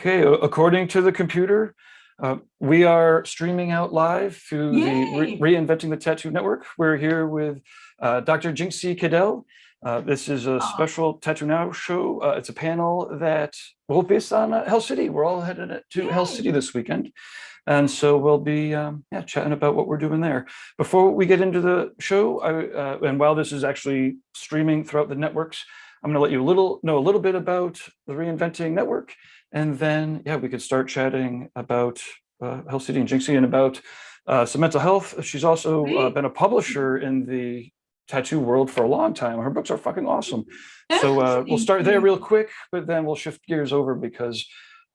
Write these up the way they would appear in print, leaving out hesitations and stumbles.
Okay, according to the computer, we are streaming out live through the Reinventing the Tattoo Network. We're here with Dr. Jinxie Cadell. This is a special TattooNOW show. It's a panel that will be based on Hell City. We're all headed to Hell City this weekend. And so we'll be chatting about what we're doing there. Before we get into the show, and while this is actually streaming throughout the networks, I'm going to let you know a little bit about the Reinventing Network. And then, we could start chatting about Hell City and Jinxie and about some mental health. She's also been a publisher in the tattoo world for a long time. Her books are fucking awesome. So we'll start there real quick, but then we'll shift gears over because,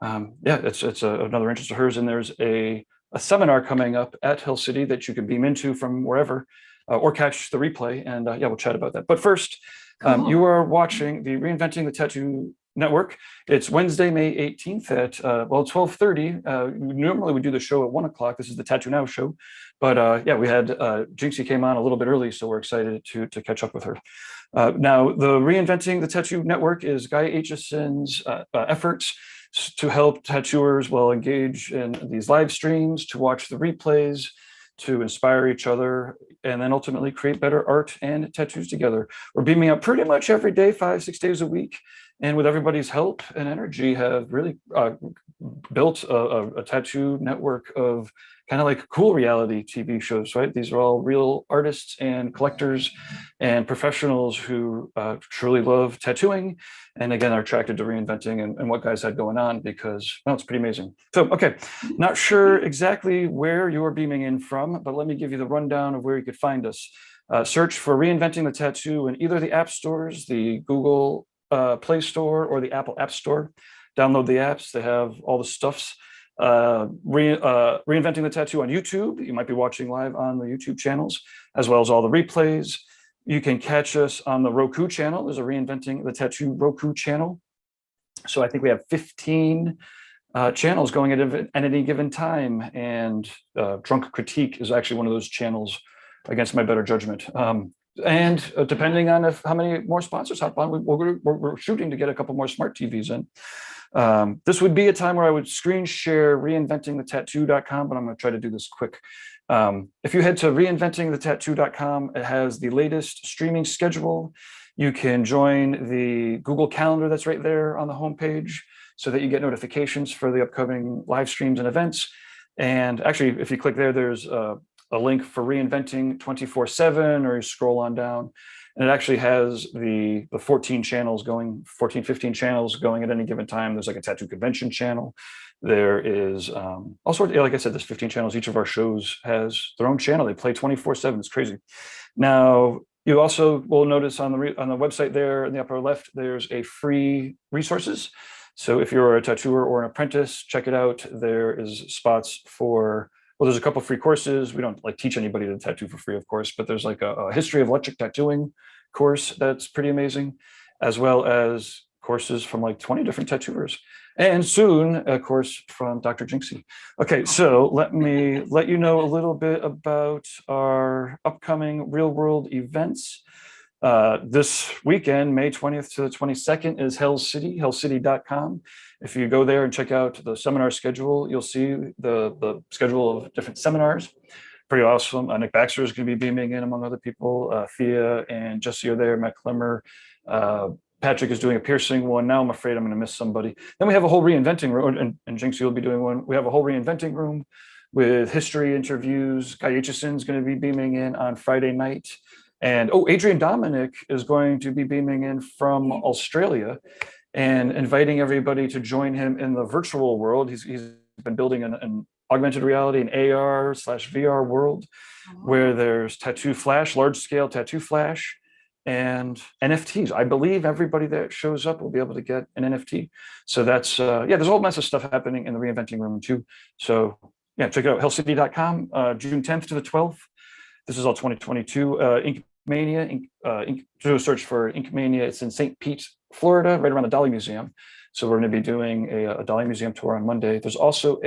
it's another interest of hers. And there's a seminar coming up at Hell City that you can beam into from wherever or catch the replay. And we'll chat about that. But first, you are watching the Reinventing the Tattoo Network. It's Wednesday, May 18th at 12:30. Normally we do the show at 1 o'clock. This is the TattooNOW show, but we had Jinxie came on a little bit early, so we're excited to catch up with her. Now, the Reinventing the Tattoo Network is Guy Aitchison's efforts to help tattooers engage in these live streams, to watch the replays, to inspire each other, and then ultimately create better art and tattoos together. We're beaming out pretty much every day, 5-6 days a week. And with everybody's help and energy, have really built a tattoo network of kind of like cool reality TV shows, right? These are all real artists and collectors and professionals who truly love tattooing. And again, are attracted to reinventing and what Guy's had going on because, it's pretty amazing. So, okay, not sure exactly where you're beaming in from, but let me give you the rundown of where you could find us. Search for Reinventing the Tattoo in either the app stores, the Google Play Store or the Apple App Store. Download the apps. They have all the stuffs. Reinventing the Tattoo on YouTube. You might be watching live on the YouTube channels, as well as all the replays. You can catch us on the Roku channel. There's a Reinventing the Tattoo Roku channel. So I think we have 15 channels going at any given time. And Drunk Critique is actually one of those channels, against my better judgment. And depending on how many more sponsors hop on, we're shooting to get a couple more smart TVs in. This would be a time where I would screen share reinventingthetattoo.com, but I'm going to try to do this quick. If you head to reinventingthetattoo.com, it has the latest streaming schedule. You can join the Google Calendar that's right there on the homepage so that you get notifications for the upcoming live streams and events. And actually, if you click there, there's a link for Reinventing 24/7, or you scroll on down, and it actually has the 14 channels going, 15 channels going at any given time. There's like a tattoo convention channel. There is all sorts, like I said, there's 15 channels. Each of our shows has their own channel. They play 24/7. It's crazy. Now, you also will notice on the website there in the upper left, there's a free resources. So if you're a tattooer or an apprentice, check it out. There is spots for, there's a couple of free courses. We don't teach anybody to tattoo for free, of course, but there's like a history of electric tattooing course that's pretty amazing, as well as courses from 20 different tattooers. And soon, a course from Dr. Jinxie. Okay, so let me let you know a little bit about our upcoming real world events. This weekend, May 20th to the 22nd, is Hell City, hellcity.com. If you go there and check out the seminar schedule, you'll see the schedule of different seminars. Pretty awesome. Nick Baxter is going to be beaming in, among other people. Thea and Jesse are there, Matt Clemmer. Patrick is doing a piercing one. Now I'm afraid I'm going to miss somebody. Then we have a whole reinventing room, and Jinxie will be doing one. We have a whole reinventing room with history interviews. Guy Aitchison is going to be beaming in on Friday night. And Adrian Dominic is going to be beaming in from Australia and inviting everybody to join him in the virtual world. He's been building an augmented reality, an AR/VR world where there's tattoo flash, large scale tattoo flash, and NFTs. I believe everybody that shows up will be able to get an NFT. So that's, there's a whole mess of stuff happening in the reinventing room too. So check it out, hellcity.com, June 10th to the 12th. This is all 2022. Ink Mania, do a search for Ink Mania. It's in St. Pete, Florida, right around the Dolly Museum. So we're going to be doing a Dolly Museum tour on Monday. There's also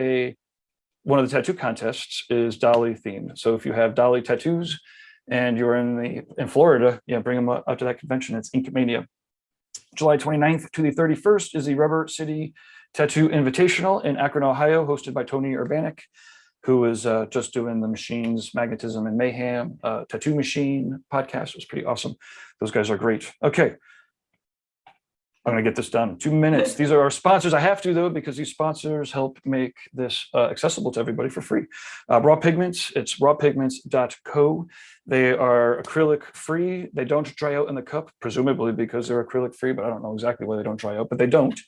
one of the tattoo contests is Dolly themed. So if you have Dolly tattoos and you're in Florida, bring them out to that convention. It's Ink Mania. July 29th to the 31st is the Rubber City Tattoo Invitational in Akron, Ohio, hosted by Tony Urbanek, who is just doing the Machines, Magnetism, and Mayhem Tattoo Machine podcast. It was pretty awesome. Those guys are great. Okay. I'm going to get this done in 2 minutes. These are our sponsors. I have to, though, because these sponsors help make this accessible to everybody for free. Raw Pigments, it's rawpigments.co. They are acrylic free. They don't dry out in the cup, presumably because they're acrylic free, but I don't know exactly why they don't dry out, but they don't.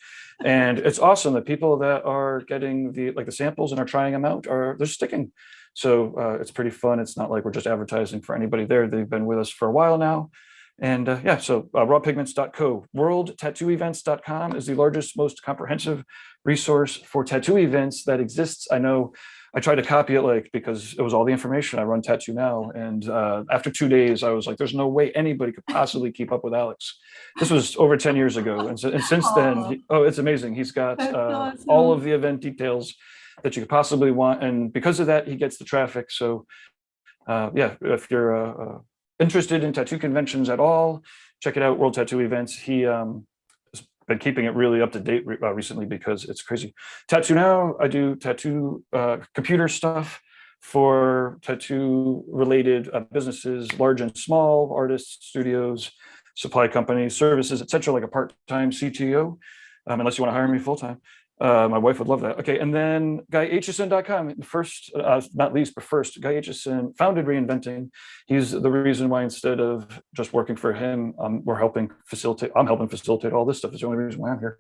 And it's awesome. The people that are getting the samples and are trying them out they're sticking. So it's pretty fun. It's not like we're just advertising for anybody there. They've been with us for a while now. And yeah, so rawpigments.co. Worldtattooevents.com is the largest, most comprehensive resource for tattoo events that exists. I know I tried to copy it because it was all the information. I run TattooNOW. And after 2 days, I was like, there's no way anybody could possibly keep up with Alex. This was over 10 years ago. And since then, it's amazing. He's got awesome. All of the event details that you could possibly want. And because of that, he gets the traffic. So yeah, if you're interested in tattoo conventions at all, check it out, World Tattoo Events. He has been keeping it really up to date recently because it's crazy. TattooNOW, I do tattoo computer stuff for tattoo related businesses, large and small, artists, studios, supply companies, services, etc., like a part-time CTO, unless you want to hire me full-time. My wife would love that. Okay, and then GuyAitchison.com, first, not least, but first, Guy Aitchison founded Reinventing. He's the reason why instead of just working for him, I'm helping facilitate all this stuff. It's the only reason why I'm here.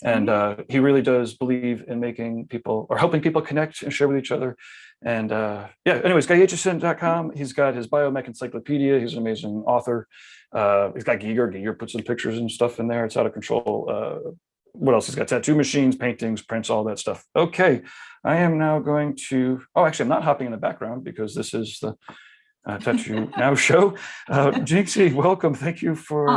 And he really does believe in making people, or helping people connect and share with each other. And yeah, anyways, GuyAitchison.com. He's got his Biomech Encyclopedia. He's an amazing author. He's got Giger. Giger puts some pictures and stuff in there. It's out of control. What else? He's got tattoo machines, paintings, prints, all that stuff. Okay, I am now going to, actually, I'm not hopping in the background because this is the TattooNOW show. Jinxie, welcome. Thank you for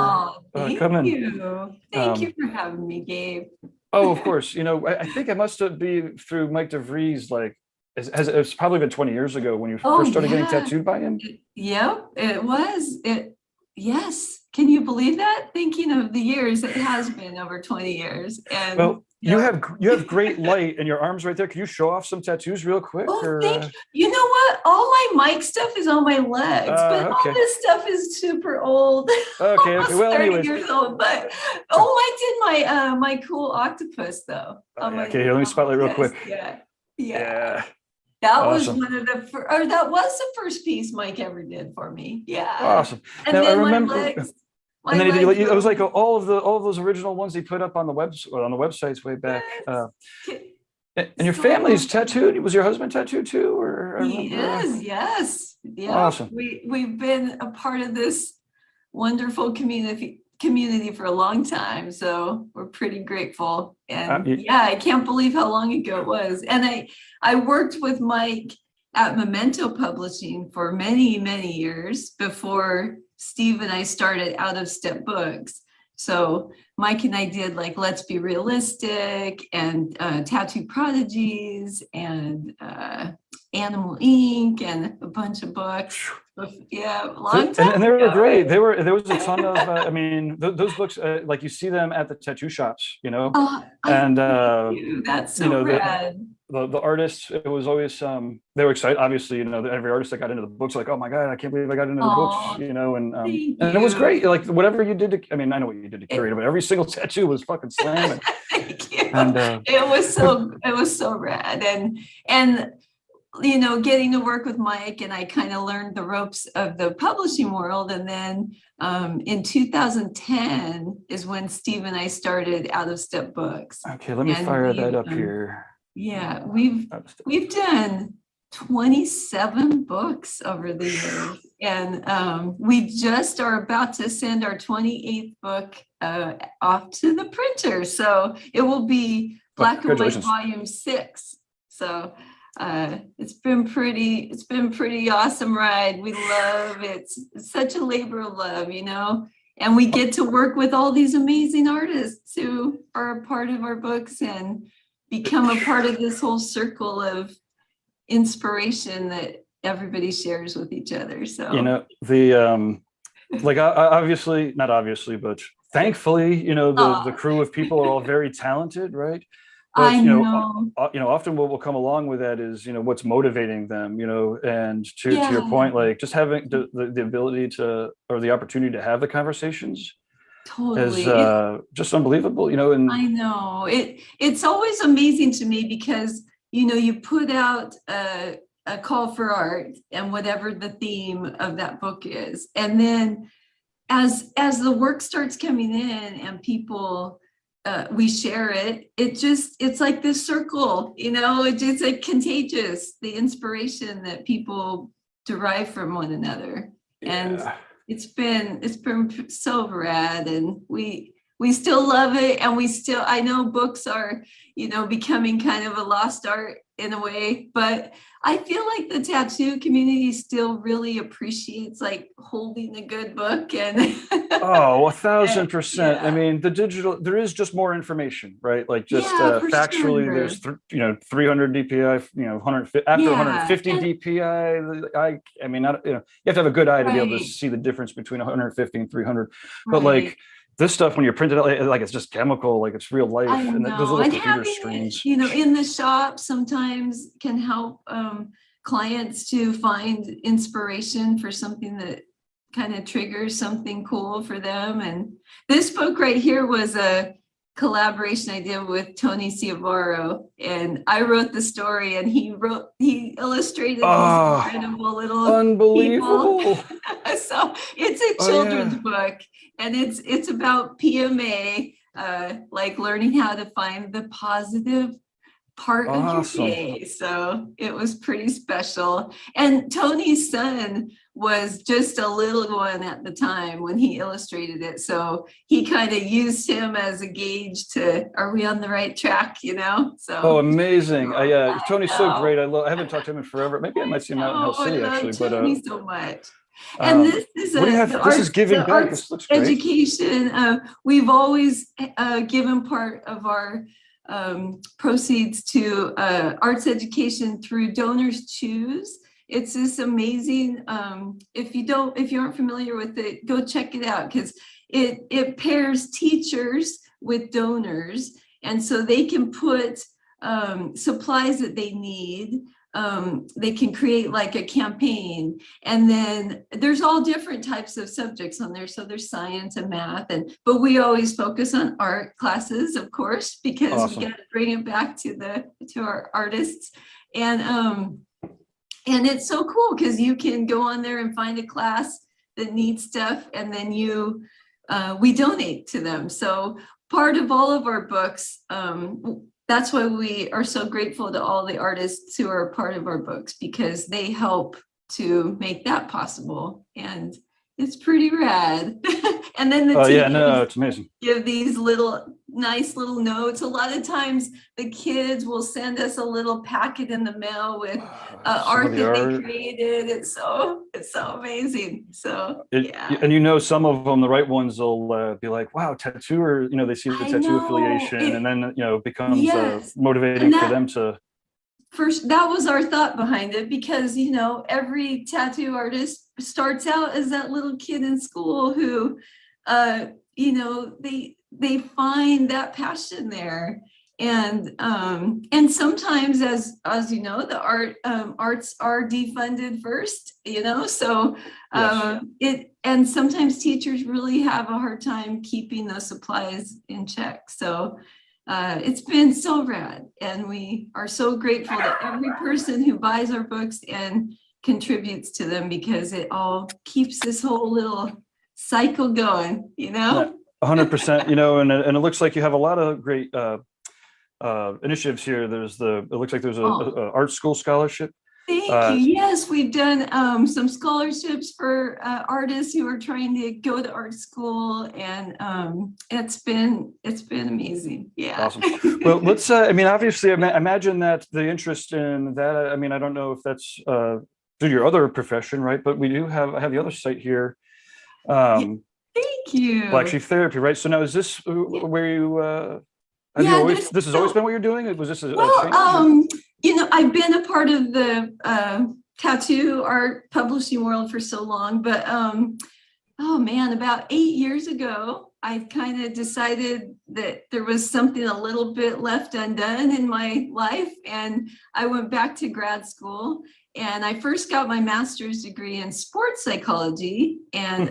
coming. Thank you. Thank you for having me, Gabe. Oh, of course. I think it must be through Mike DeVries, it's probably been 20 years ago when you first started getting tattooed by him. Yep, it was. Yes. Can you believe that? Thinking of the years, it has been over 20 years. And well, you have great light in your arms right there. Can you show off some tattoos real quick? Thank you. You know what? All my Mike stuff is on my legs, but all this stuff is super old. Okay. Well, 30 anyways. years old. But I did my cool octopus though. Okay, let me spotlight real quick. Yeah. That awesome. Was one of that was the first piece Mike ever did for me. Yeah. Awesome. And now, then I remember, my legs. And then it was like all of those original ones he put up on the websites way back. And your family's tattooed. Was your husband tattooed too? He is. Yes. Yeah. Awesome. We've been a part of this wonderful community for a long time, so we're pretty grateful. And yeah, I can't believe how long ago it was. And I worked with Mike at Memento Publishing for many years before Steve and I started Out of Step Books. So Mike and I did Let's Be Realistic and Tattoo Prodigies and Animal Ink and a bunch of books. Yeah, long time and they were great. There was a ton of those books, you see them at the tattoo shops, and that's so rad. The artists, it was always they were excited. Obviously, every artist that got into the books, oh my God, I can't believe I got into the books, and it was great. Whatever you did I know what you did to curate it, but every single tattoo was fucking slamming. Thank you. And it was so rad. And getting to work with Mike, and I kind of learned the ropes of the publishing world. And then in 2010 is when Steve and I started Out of Step Books. Okay, let me fire that up here. Yeah, we've done 27 books over the years, and we just are about to send our 28th book off to the printer. So it will be Black and White Volume 6. So it's been pretty awesome ride. We love it. It's such a labor of love, and we get to work with all these amazing artists who are a part of our books and become a part of this whole circle of inspiration that everybody shares with each other. So obviously, not obviously, but thankfully, you know, the Oh, crew of people are all very talented, right? I But know. often what will come along with that is, you know, what's motivating them, you know, and to your Yeah, point, like just having the ability to, or the opportunity to have the conversations is totally. just unbelievable, you know. And I know it's always amazing to me because you put out a call for art and whatever the theme of that book is, and then as the work starts coming in and people we share it, it's like this circle, it's like contagious, the inspiration that people derive from one another. And yeah. it's been so rad, and we still love it, and I know books are becoming kind of a lost art in a way, but I feel like the tattoo community still really appreciates like holding a good book. And Oh, 1,000%. I yeah, mean, the digital, there is just more information, right? Like just yeah, for factually, sure. there's, 300 DPI, 150, after Yeah, 150 and DPI, I mean, not, you have to have a good eye to be able to right, see the difference between 150 and 300. But right. like this stuff, when you're printed out, like it's just chemical, like it's real I life. And those know. little And computer having it, screens. in the shop sometimes can help clients to find inspiration for something that kind of triggers something cool for them. And this book right here was a collaboration I did with Tony Ciavaro, and I wrote the story and he illustrated these Oh, incredible little people. unbelievable. So it's a Oh, children's yeah. book, and it's about PMA, like learning how to find the positive part of your Awesome. day. So it was pretty special. And Tony's son was just a little one at the time when he illustrated it. So he kind of used him as a gauge to, are we on the right track, Oh, So amazing. I Tony's so know. great. I haven't talked to him in forever. Maybe I might see him out in Hell Oh, I City love actually, but Tony so much. And this is what do you the have? This is arts, giving the back. arts This looks great. education. We've always given part of our proceeds to arts education through Donors Choose. It's this amazing. If you aren't familiar with it, go check it out, because it pairs teachers with donors, and so they can put supplies that they need. They can create like a campaign, and then there's all different types of subjects on there. So there's science and math, but we always focus on art classes, of course, because we Awesome. got to bring it back to our artists. And it's so cool because you can go on there and find a class that needs stuff, and then we donate to them. So part of all of our books, that's why we are so grateful to all the artists who are part of our books, because they help to make that possible. And it's pretty rad. And then the Oh yeah, no, teachers it's amazing. give these nice little notes. A lot of times the kids will send us a little packet in the mail with Some of art the that they art. created. It's so amazing. So yeah. And some of them, the right ones, will be like, "Wow, tattoo," or they see the I tattoo know affiliation, and it. then it becomes Yes. motivating And for them to. first, that was our thought behind it, because every tattoo artist starts out as that little kid in school who they find that passion there. And sometimes, as the arts are defunded first, so Yes. and sometimes teachers really have a hard time keeping those supplies in check. So it's been so rad, and we are so grateful to every person who buys our books and contributes to them, because it all keeps this whole little cycle going, Yeah, 100%. And it looks like you have a lot of great initiatives here. It looks like there's a Oh, art school scholarship. thank you. Yes, we've done some scholarships for artists who are trying to go to art school, and it's been amazing. Yeah. Awesome. Well, let's. Obviously, I imagine that the interest in that. I don't know if that's through your other profession, right? But I have the other site here. Yeah, thank you. Black Therapy, right? So now, is this Yeah. where you? Have you Yeah, always? This has always been what you're doing? Was this a change? I've been a part of the tattoo art publishing world for so long, but oh man, about 8 years ago, I kind of decided that there was something a little bit left undone in my life, and I went back to grad school. And I first got my master's degree in sports psychology, and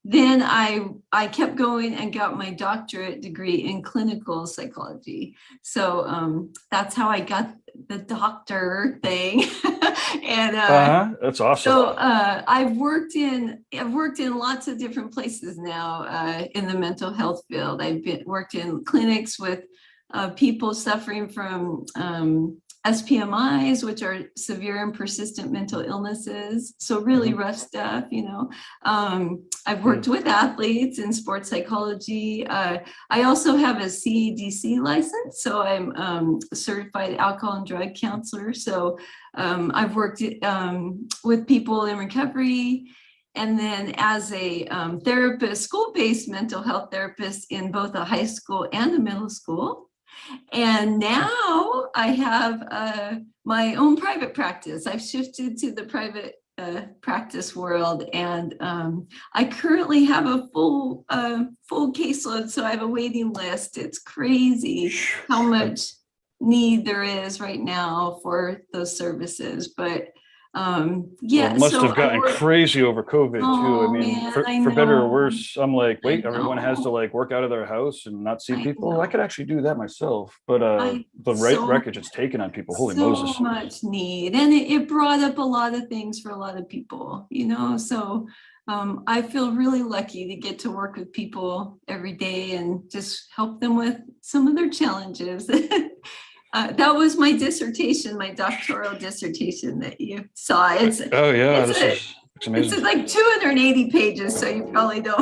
then I kept going and got my doctorate degree in clinical psychology. So that's how I got the doctor thing. And that's awesome. so I've worked in lots of different places now in the mental health field. I've worked in clinics with people suffering from SPMIs, which are severe and persistent mental illnesses. So really rough stuff, you know. I've worked with athletes in sports psychology. I also have a CEDC license, so I'm a certified alcohol and drug counselor. So I've worked with people in recovery. And then as a therapist, school-based mental health therapist in both a high school and a middle school. And now I have my own private practice. I've shifted to the private practice world, and I currently have a full caseload. So I have a waiting list. It's crazy how much need there is right now for those services. But yeah, well, it must have gotten crazy over COVID too. I mean, man, for better or worse, I'm like, wait, everyone has to like work out of their house and not see people. I could actually do that myself, but the wreckage it's taken on people, holy Moses. So much need, and it brought up a lot of things for a lot of people, you know. So I feel really lucky to get to work with people every day and just help them with some of their challenges. That was my dissertation, my doctoral dissertation that you saw. It's amazing. It's like 280 pages, so you probably don't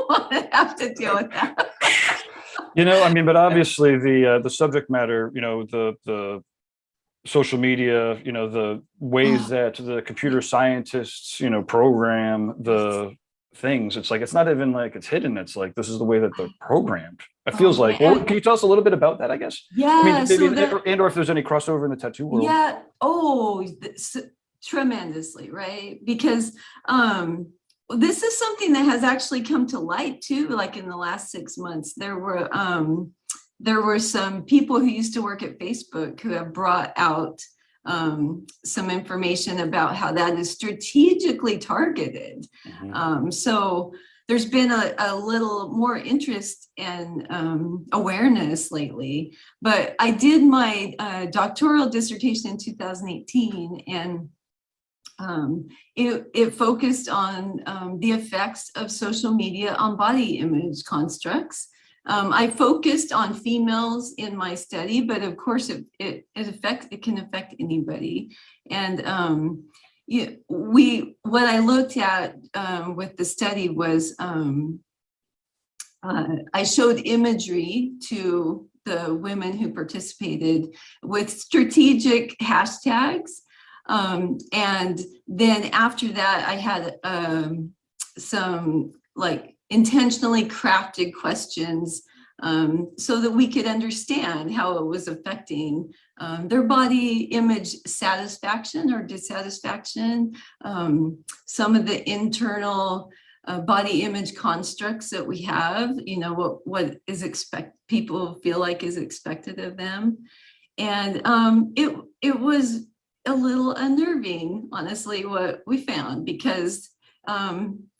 want to have to deal with that. You know, I mean, but obviously the subject matter, you know, the social media, you know, the ways that the computer scientists, you know, program the things. It's like, it's not even like it's hidden. It's like, this is the way that they're programmed. It feels like, well, can you tell us a little bit about that, I guess? Yeah. I mean, or if there's any crossover in the tattoo world. Yeah. Oh, tremendously, right? Because this is something that has actually come to light too, like in the last 6 months. There were some people who used to work at Facebook who have brought out some information about how that is strategically targeted. So there's been a little more interest and awareness lately. But I did my doctoral dissertation in 2018, and it focused on the effects of social media on body image constructs. I focused on females in my study, but of course it can affect anybody. And what I looked at with the study was I showed imagery to the women who participated with strategic hashtags. And then after that, I had some like intentionally crafted questions so that we could understand how it was affecting their body image satisfaction or dissatisfaction, some of the internal body image constructs that we have, you know, what is people feel like is expected of them. And it was a little unnerving, honestly, what we found, because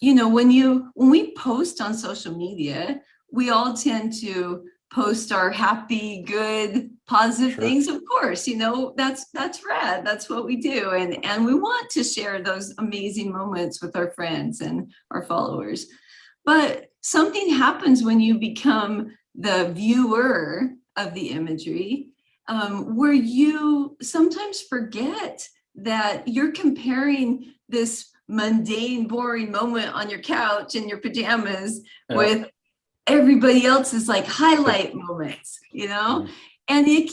you know, when we post on social media, we all tend to post our happy, good, positive things. Of course, you know, that's rad. That's what we do. And we want to share those amazing moments with our friends and our followers. But something happens when you become the viewer of the imagery, where you sometimes forget that you're comparing this mundane, boring moment on your couch in your pajamas with everybody else's like highlight moments, you know. And it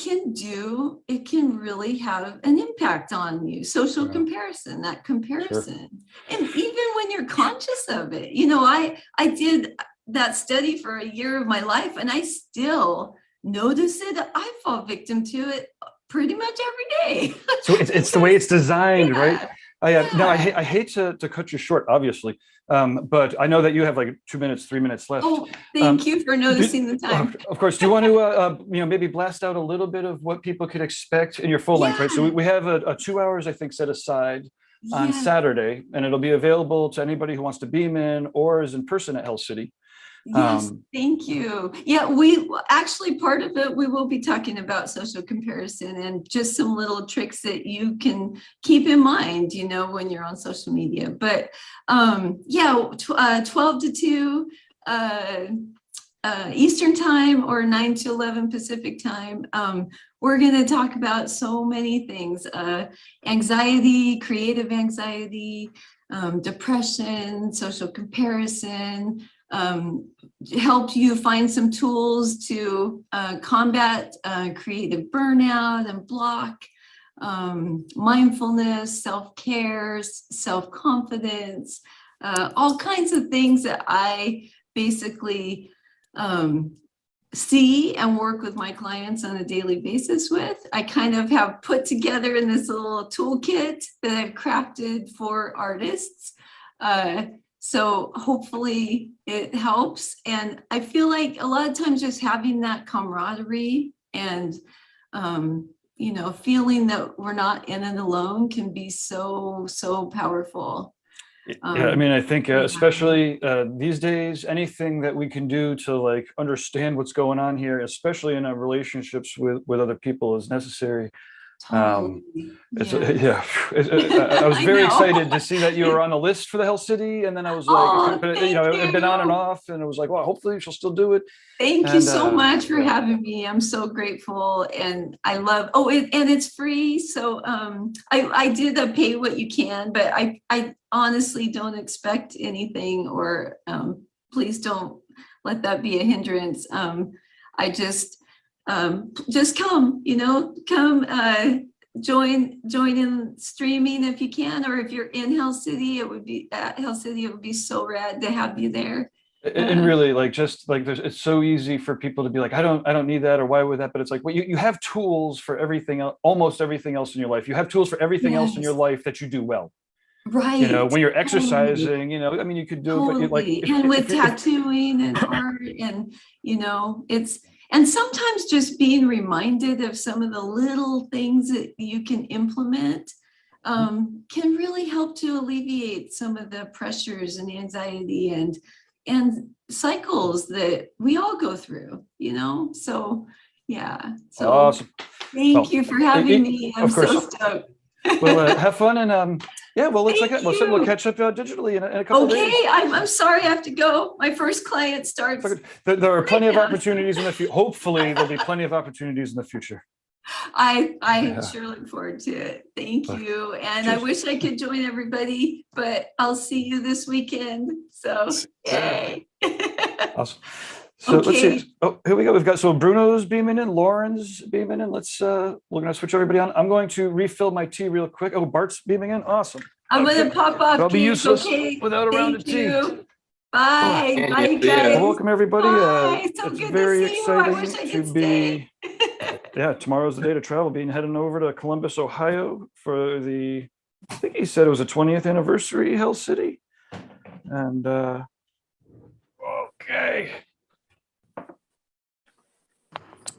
can really have an impact on you. Social comparison, that comparison. And even when you're conscious of it, you know, I did that study for a year of my life, and I still notice it. I fall victim to it pretty much every day. So it's the way it's designed, right? I hate to cut you short, obviously, but I know that you have like 2 minutes, 3 minutes left. Oh, thank you for noticing the time. Of course. Do you want to, maybe blast out a little bit of what people could expect in your full length, right? So we have a 2 hours, I think, set aside on Saturday, and it'll be available to anybody who wants to beam in or is in person at Hell City. Yes, thank you. Yeah, we actually, part of it, we will be talking about social comparison and just some little tricks that you can keep in mind, when you're on social media. But 12 to 2 Eastern time or 9 to 11 Pacific time. We're going to talk about so many things: anxiety, creative anxiety, depression, social comparison, help you find some tools to combat creative burnout and block, mindfulness, self-care, self-confidence, all kinds of things that I basically see and work with my clients on a daily basis with. I kind of have put together in this little toolkit that I've crafted for artists. So hopefully it helps. And I feel like a lot of times just having that camaraderie and, feeling that we're not in it alone can be so, so powerful. I think especially these days, anything that we can do to understand what's going on here, especially in our relationships with other people, is necessary. Totally. I was very excited to see that you were on the list for the Hell City, and then I was like, it had been on and off, and it was like, well, hopefully she'll still do it. Thank you so much for having me. I'm so grateful, and I love. And it's free, so I did a pay what you can, but I honestly don't expect anything, or please don't let that be a hindrance. I just come, join in streaming if you can, or if you're in Hell City, it would be so rad to have you there. And really, it's so easy for people to be like, I don't need that, or why would that? But it's like, well, you have tools for everything else, almost everything else in your life. You have tools for everything else in your life that you do well. Right. When you're exercising, you could do it, but and with tattooing and art, and and sometimes just being reminded of some of the little things that you can implement can really help to alleviate some of the pressures and anxiety and cycles that we all go through, So, yeah. So awesome. Thank you for having me. I'm so stoked. Well, have fun, and we'll catch up digitally in a couple of days. Okay, I'm sorry I have to go. My first client starts. There are plenty of opportunities in the future. Hopefully, there'll be plenty of opportunities in the future. I sure look forward to it. Thank you. And I wish I could join everybody, but I'll see you this weekend. So, yay. Awesome. So let's see. Oh, here we go. We've got, Bruno's beaming in, Lauren's beaming in. We're going to switch everybody on. I'm going to refill my tea real quick. Oh, Bart's beaming in. Awesome. I'm going to pop off. I'll be useless without a round of tea. Bye. Bye, you guys. Welcome, everybody. So it's good very to see you. I wish exciting I could to stay. Tomorrow's the day to travel. Heading over to Columbus, Ohio for I think he said it was a 20th anniversary Hell City. And, okay.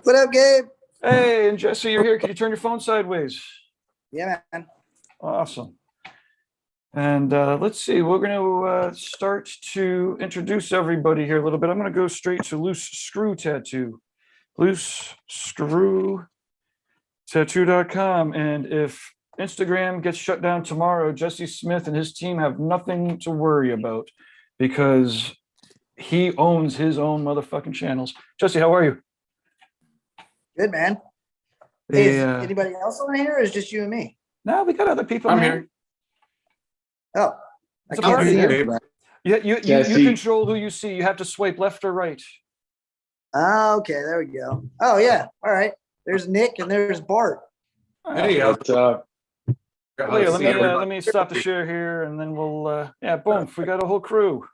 What up, Gabe? Hey, and Jesse, you're here. Can you turn your phone sideways? Yeah, man. Awesome. And let's see, we're going to start to introduce everybody here a little bit. I'm going to go straight to Loose Screw Tattoo, loosescrewtattoo.com. And if Instagram gets shut down tomorrow, Jesse Smith and his team have nothing to worry about because he owns his own motherfucking channels. Jesse, how are you? Good, man. Hey, is anybody else on here, or is just you and me? No, we got other people. I'm here. Oh, I can't see everybody. Yeah, you control who you see. You have to swipe left or right. Oh, okay, there we go. Oh, yeah. All right. There's Nick and there's Bart. Hey, what's up? Let me stop the share here, and then we'll boom. We got a whole crew.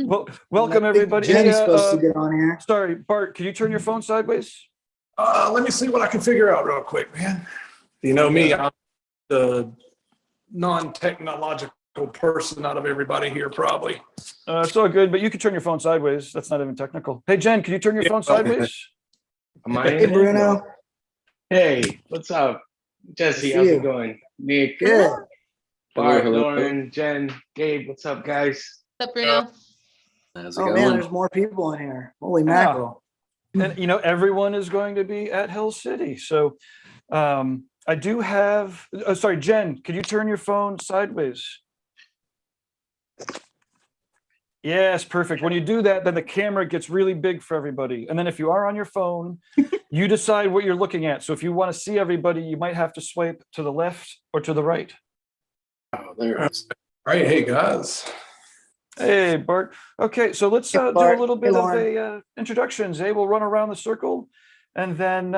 Well, welcome everybody. Jenny's supposed to get on here. Sorry, Bart, can you turn your phone sideways? Let me see what I can figure out real quick, man. You know me, the non-technological person out of everybody here, probably. It's all good, but you can turn your phone sideways. That's not even technical. Hey, Jen, can you turn your phone sideways? Am I Hey, in it? Bruno. Hey, what's up? Jesse, Good to how's see it you. going? Nick, Good. Bart, hello. Lauren, Jen, Gabe, what's up, guys? What's up, Bruno? How's it Oh going? man, there's more people in here. Holy Yeah. mackerel. And you know, everyone is going to be at Hill City. So I do have, sorry, Jen, could you turn your phone sideways? Yes, perfect. When you do that, then the camera gets really big for everybody. And then if you are on your phone, you decide what you're looking at. So if you want to see everybody, you might have to swipe to the left or to the right. Oh, there it is. All right, hey guys. Hey, Bart. Okay, so let's Hey, do a Bart. little Hey, bit of Lauren. a introductions. Eh? We'll run around the circle, and then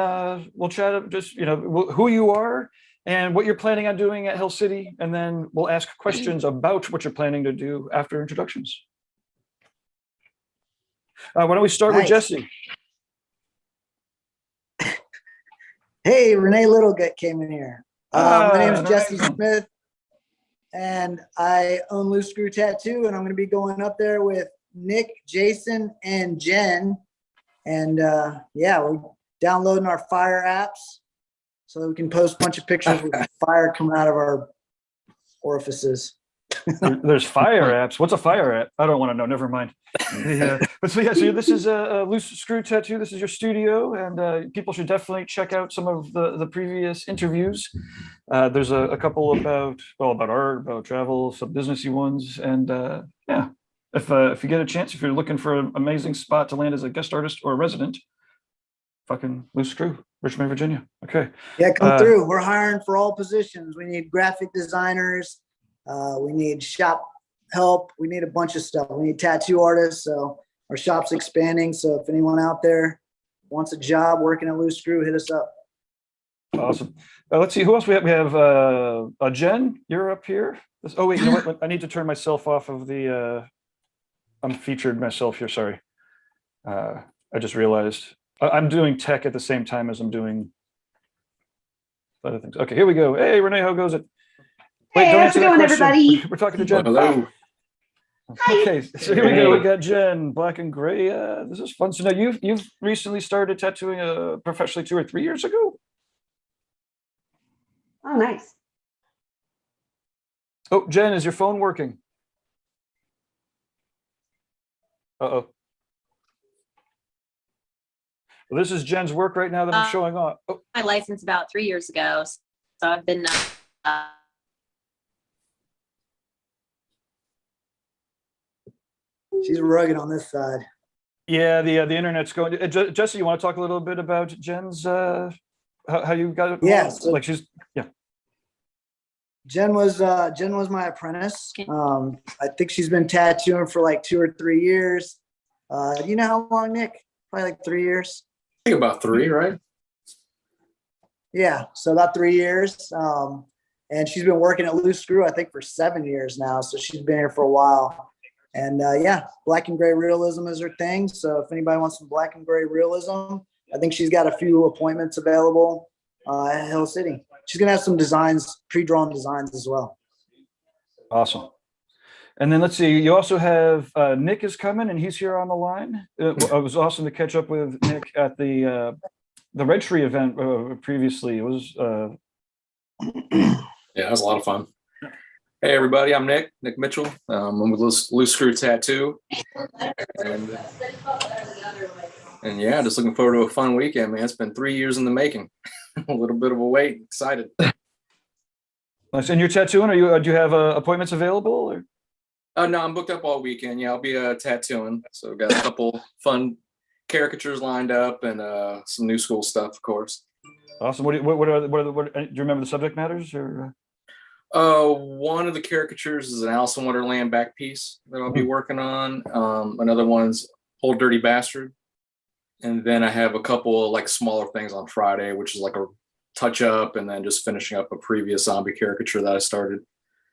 we'll chat up just who you are and what you're planning on doing at Hill City, and then we'll ask questions about what you're planning to do after introductions. Why don't we start with Nice. Jesse? Hey, Renee Littlegate came in here. My name is Jesse nice. Smith, and I own Loose Screw Tattoo, and I'm going to be going up there with Nick, Jason, and Jen. And yeah, we're downloading our fire apps so that we can post a bunch of pictures with fire coming out of our orifices. There's fire apps. What's a fire app? I don't want to know. Never mind. Yeah. But so yeah, so this is a Loose Screw Tattoo. This is your studio, and people should definitely check out some of the previous interviews. There's a couple about art, about travel, some businessy ones, and yeah. If you get a chance, if you're looking for an amazing spot to land as a guest artist or a resident, fucking Loose Screw, Richmond, Virginia. Okay. Yeah, come through. We're hiring for all positions. We need graphic designers. We need shop help. We need a bunch of stuff. We need tattoo artists. So our shop's expanding. So if anyone out there wants a job working at Loose Screw, hit us up. Awesome. Let's see who else we have. We have Jen. You're up here. Oh wait, you know what? I need to turn myself off of the. I'm featured myself here. Sorry. I just realized I'm doing tech at the same time as I'm doing other things. Okay, here we go. Hey, Renee, how goes it? Hey, don't how's answer it that going, question. everybody? We're talking to Jen. Hello. Okay, so here we go. We got Jen, black and gray. This is fun. So now you've recently started tattooing professionally 2 or 3 years ago. Oh, nice. Oh, Jen, is your phone working? Uh-oh. Well, this is Jen's work right now that I'm showing off. Oh, My license about 3 years ago, so I've been. She's rugged on this side. yeah, the internet's going. Jesse, you want to talk a little bit about Jen's how you got it? Yeah, so- like she's Jen was my apprentice. I think she's been tattooing for like 2 or 3 years. You know how long, Nick? Probably like 3 years. I think about 3, right? Yeah, so about 3 years. And she's been working at Loose Screw, I think, for 7 years now. So she's been here for a while. And yeah, black and gray realism is her thing. So if anybody wants some black and gray realism, I think she's got a few appointments available at Hill City. She's gonna have some designs, pre-drawn designs as well. awesome. And then let's see, you also have Nick is coming and he's here on the line. It was awesome to catch up with Nick at the Red Tree event previously. It was Yeah, that was a lot of fun. Hey, everybody, I'm Nick Mitchell. I'm with Loose Screw Tattoo. And yeah, just looking forward to a fun weekend, man. It's been 3 years in the making. A little bit of a wait. Excited. nice. And you're tattooing? Are you do you have appointments available? Or? No, I'm booked up all weekend. Yeah, I'll be tattooing. So got a couple fun caricatures lined up and some new school stuff, of course. Awesome. What do you remember the subject matters or? One of the caricatures is an Alice in Wonderland back piece that I'll be working on. Another one's Old Dirty Bastard. And then I have a couple of like smaller things on Friday, which is like a touch up and then just finishing up a previous zombie caricature that I started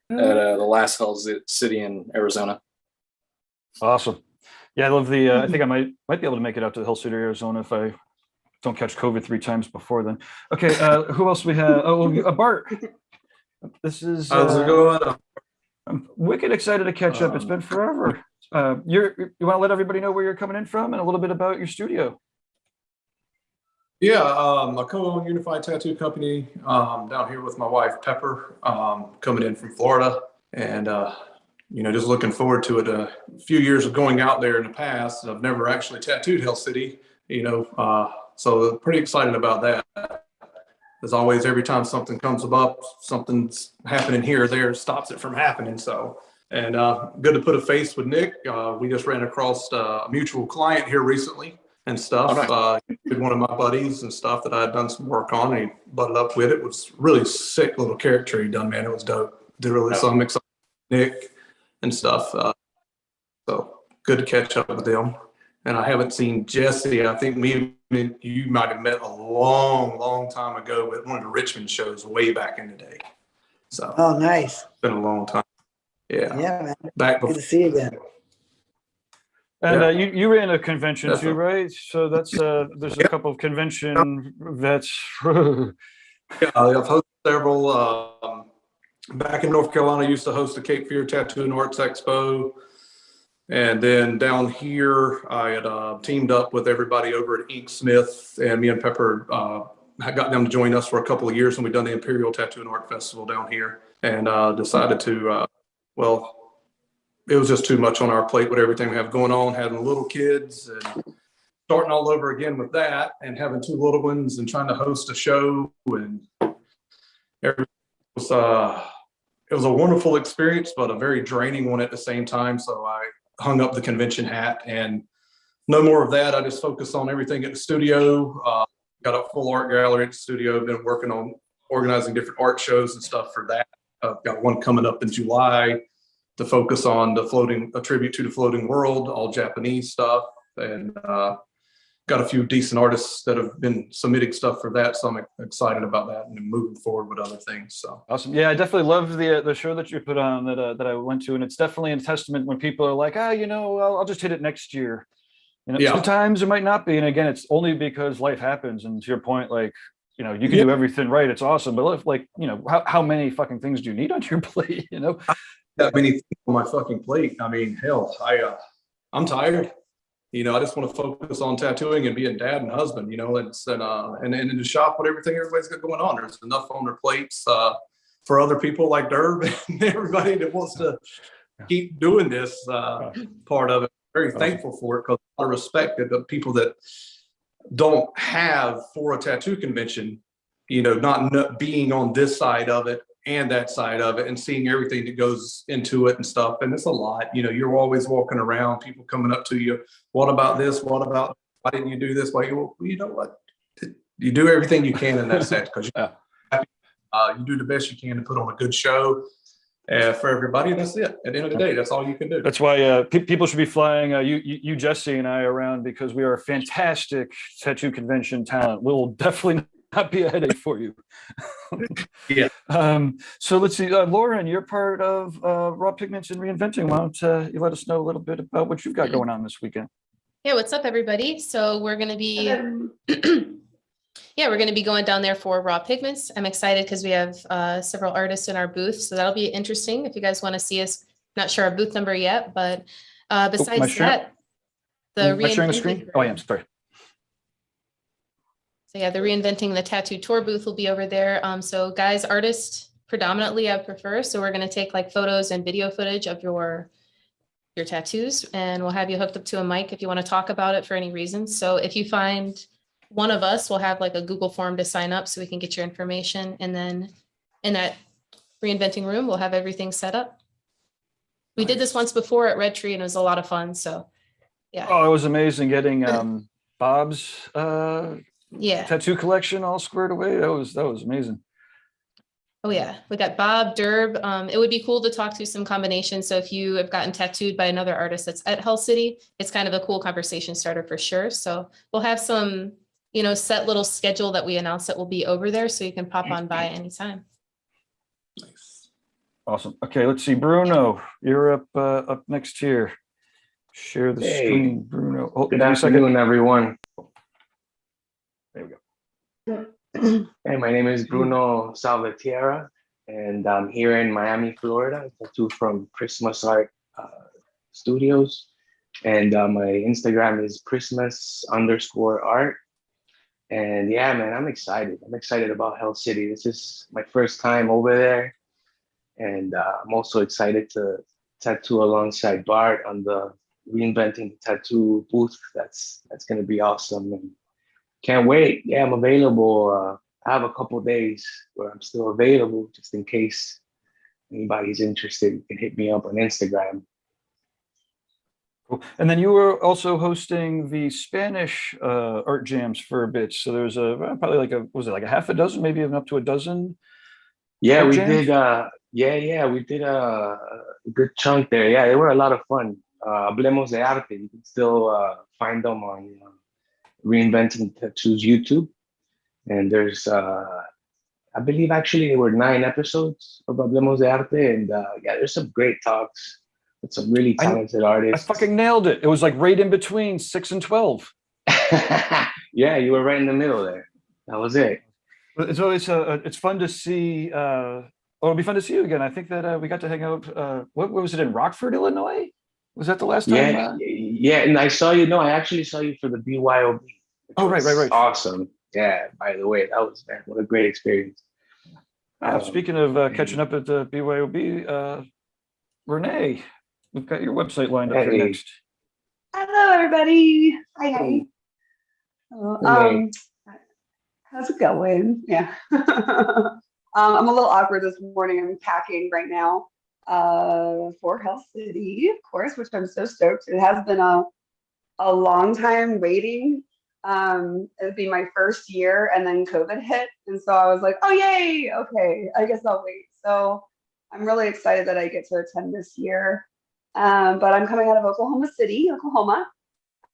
at the last Hell City in Arizona. Awesome. Yeah, I love the, I think I might be able to make it out to the Hill City, Arizona if I don't catch COVID 3 times before then. Okay, who else we have? Oh, Bart. This is How's it going? I'm wicked excited to catch up. It's been forever. You want to let everybody know where you're coming in from and a little bit about your studio? Yeah, I co-own Unified Tattoo Company down here with my wife Pepper, coming in from Florida, and just looking forward to it. A few years of going out there in the past, I've never actually tattooed Hell City, so pretty excited about that. As always, every time something comes up, something's happening here or there, stops it from happening. So, and good to put a face with Nick. We just ran across a mutual client here recently and stuff. One of my buddies and stuff that I had done some work on, and he butted up with it. It was really sick little character he done, man. It was dope. So I'm excited with Nick and stuff. So good to catch up with them. And I haven't seen Jesse. I think you might have met a long time ago at one of the Richmond shows way back in the day. So Oh, nice. it's been a long time. Yeah. Yeah, man. Back Good before. to see you again. And Yeah. you ran a convention too, Definitely. right? So that's there's a couple of convention vets. Yeah, I've hosted several. Back in North Carolina, I used to host the Cape Fear Tattoo and Arts Expo. And then down here, I had teamed up with everybody over at Inksmith, and me and Pepper had got them to join us for a couple of years, and we've done the Imperial Tattoo and Art Festival down here, and decided to, it was just too much on our plate with everything we have going on, having little kids and starting all over again with that, and having two little ones and trying to host a show, and everything was, it was a wonderful experience, but a very draining one at the same time. So I hung up the convention hat and no more of that. I just focused on everything at the studio. Got a full art gallery at the studio. Been working on organizing different art shows and stuff for that. I've got one coming up in July to focus on a tribute to the floating world, all Japanese stuff. And got a few decent artists that have been submitting stuff for that. So I'm excited about that and moving forward with other things. So Awesome. Yeah, I definitely loved the show that you put on that I went to, and it's definitely a testament when people are like, I'll just hit it next year. Yeah. Sometimes it might not be, and again, it's only because life happens. And to your point, like you can do everything right. It's awesome, but how many fucking things do you need on your plate? That many things on my fucking plate. I mean, hell, I'm tired. I just want to focus on tattooing and being dad and husband, and in the shop with everything everybody's got going on. There's enough on their plates for other people like Derb and everybody that wants to keep doing this part of it. Very thankful for it, because I respect it. The people that don't have for a tattoo convention, not being on this side of it and that side of it, and seeing everything that goes into it and stuff. And it's a lot. You're always walking around, people coming up to you. What about this? What about, why didn't you do this? Why? You know what? You do everything you can in that set, because you do the best you can to put on a good show for everybody. And that's it. At the end of the day, that's all you can do. That's why people should be flying you, Jesse, and I around, because we are a fantastic tattoo convention talent. We'll definitely not be a headache for you. Yeah. So let's see, Lauren, you're part of Raw Pigments and Reinventing. Why don't you let us know a little bit about what you've got going on this weekend? Yeah, what's up, everybody? So we're going to be, we're going to be going down there for Raw Pigments. I'm excited because we have several artists in our booth, so that'll be interesting if you guys want to see us. Not sure our booth number yet, but besides that, am I sharing the screen? Oh, I am. Sorry. So yeah, the Reinventing the Tattoo Tour booth will be over there. So guys, artists predominantly I prefer. So we're going to take like photos and video footage of your tattoos, and we'll have you hooked up to a mic if you want to talk about it for any reason. So if you find one of us, we'll have like a Google form to sign up so we can get your information. And then in that Reinventing room, we'll have everything set up. We did this once before at Red Tree and it was a lot of fun. So yeah. Oh, it was amazing getting Bob's tattoo collection all squared away. That was amazing. Oh yeah, we got Bob, Derb. It would be cool to talk through some combinations. So if you have gotten tattooed by another artist that's at Hell City, it's kind of a cool conversation starter for sure. So we'll have some, set little schedule that we announce that will be over there, so you can pop on by anytime. Nice. Awesome. Okay, let's see, Bruno, you're up next here. Share the screen, Bruno. Oh, Good afternoon, everyone. There we go. Hey, my name is Bruno Salvatierra. and I'm here in Miami, Florida. Tattoo from Christmas Art Studios, and my Instagram is Christmas_art. And yeah, man, I'm excited. I'm excited about Hell City. This is my first time over there, and I'm also excited to tattoo alongside Bart on the Reinventing the Tattoo booth. That's going to be awesome, and can't wait. Yeah, I'm available. I have a couple days where I'm still available, just in case anybody's interested. You can hit me up on Instagram. Cool. And then you were also hosting the Spanish art jams for a bit. So there's probably like was it like a half a dozen, maybe even up to a dozen? Yeah, art we jams? did. We did a good chunk there. Yeah, they were a lot of fun. Hablemos de Arte. You can still find them on Reinventing Tattoo's YouTube. And there's, I believe actually there were 9 episodes of Hablemos de Arte. And yeah, there's some great talks with some really talented I artists. fucking nailed it. It was like right in between 6 and 12. Yeah, you were right in the middle there. That was it. So it's fun to see. It'll be fun to see you again. I think that we got to hang out. What was it, in Rockford, Illinois? Was that the last time? Yeah, and I saw you. No, I actually saw you for the BYOB. Oh, right. Awesome. Yeah. By the way, that was, man, what a great experience. Speaking of catching up at the BYOB, Renee, we've got your website lined up here next. Hello, everybody. Hi. Hey. How's it going? Yeah. I'm a little awkward this morning. I'm packing right now for Hell City, of course, which I'm so stoked. It has been a long time waiting. It'd be my first year, and then COVID hit, and so I was like, oh yay, okay, I guess I'll wait. So I'm really excited that I get to attend this year. But I'm coming out of Oklahoma City, Oklahoma.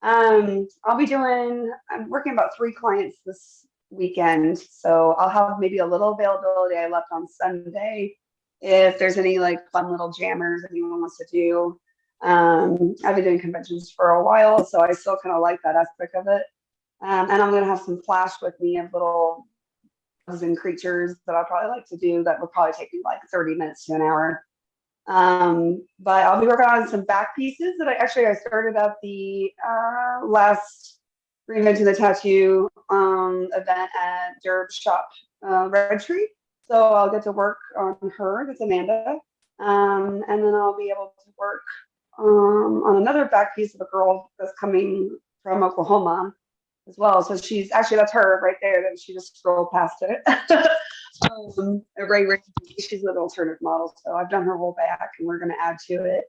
I'm working about 3 clients this weekend, so I'll have maybe a little availability. I left on Sunday if there's any like fun little jammers anyone wants to do. I've been doing conventions for a while, so I still kind of like that aspect of it. And I'm going to have some flash with me of little bugs and creatures that I'll probably like to do that will probably take me like 30 minutes to an hour. But I'll be working on some back pieces that I started at the last Reinventing the Tattoo event at Derb Shop Red Tree. So I'll get to work on her. That's Amanda. And then I'll be able to work on another back piece of a girl that's coming from Oklahoma as well. So that's her right there. That she just scrolled past it. Ray, she's an alternative model. So I've done her whole back, and we're going to add to it.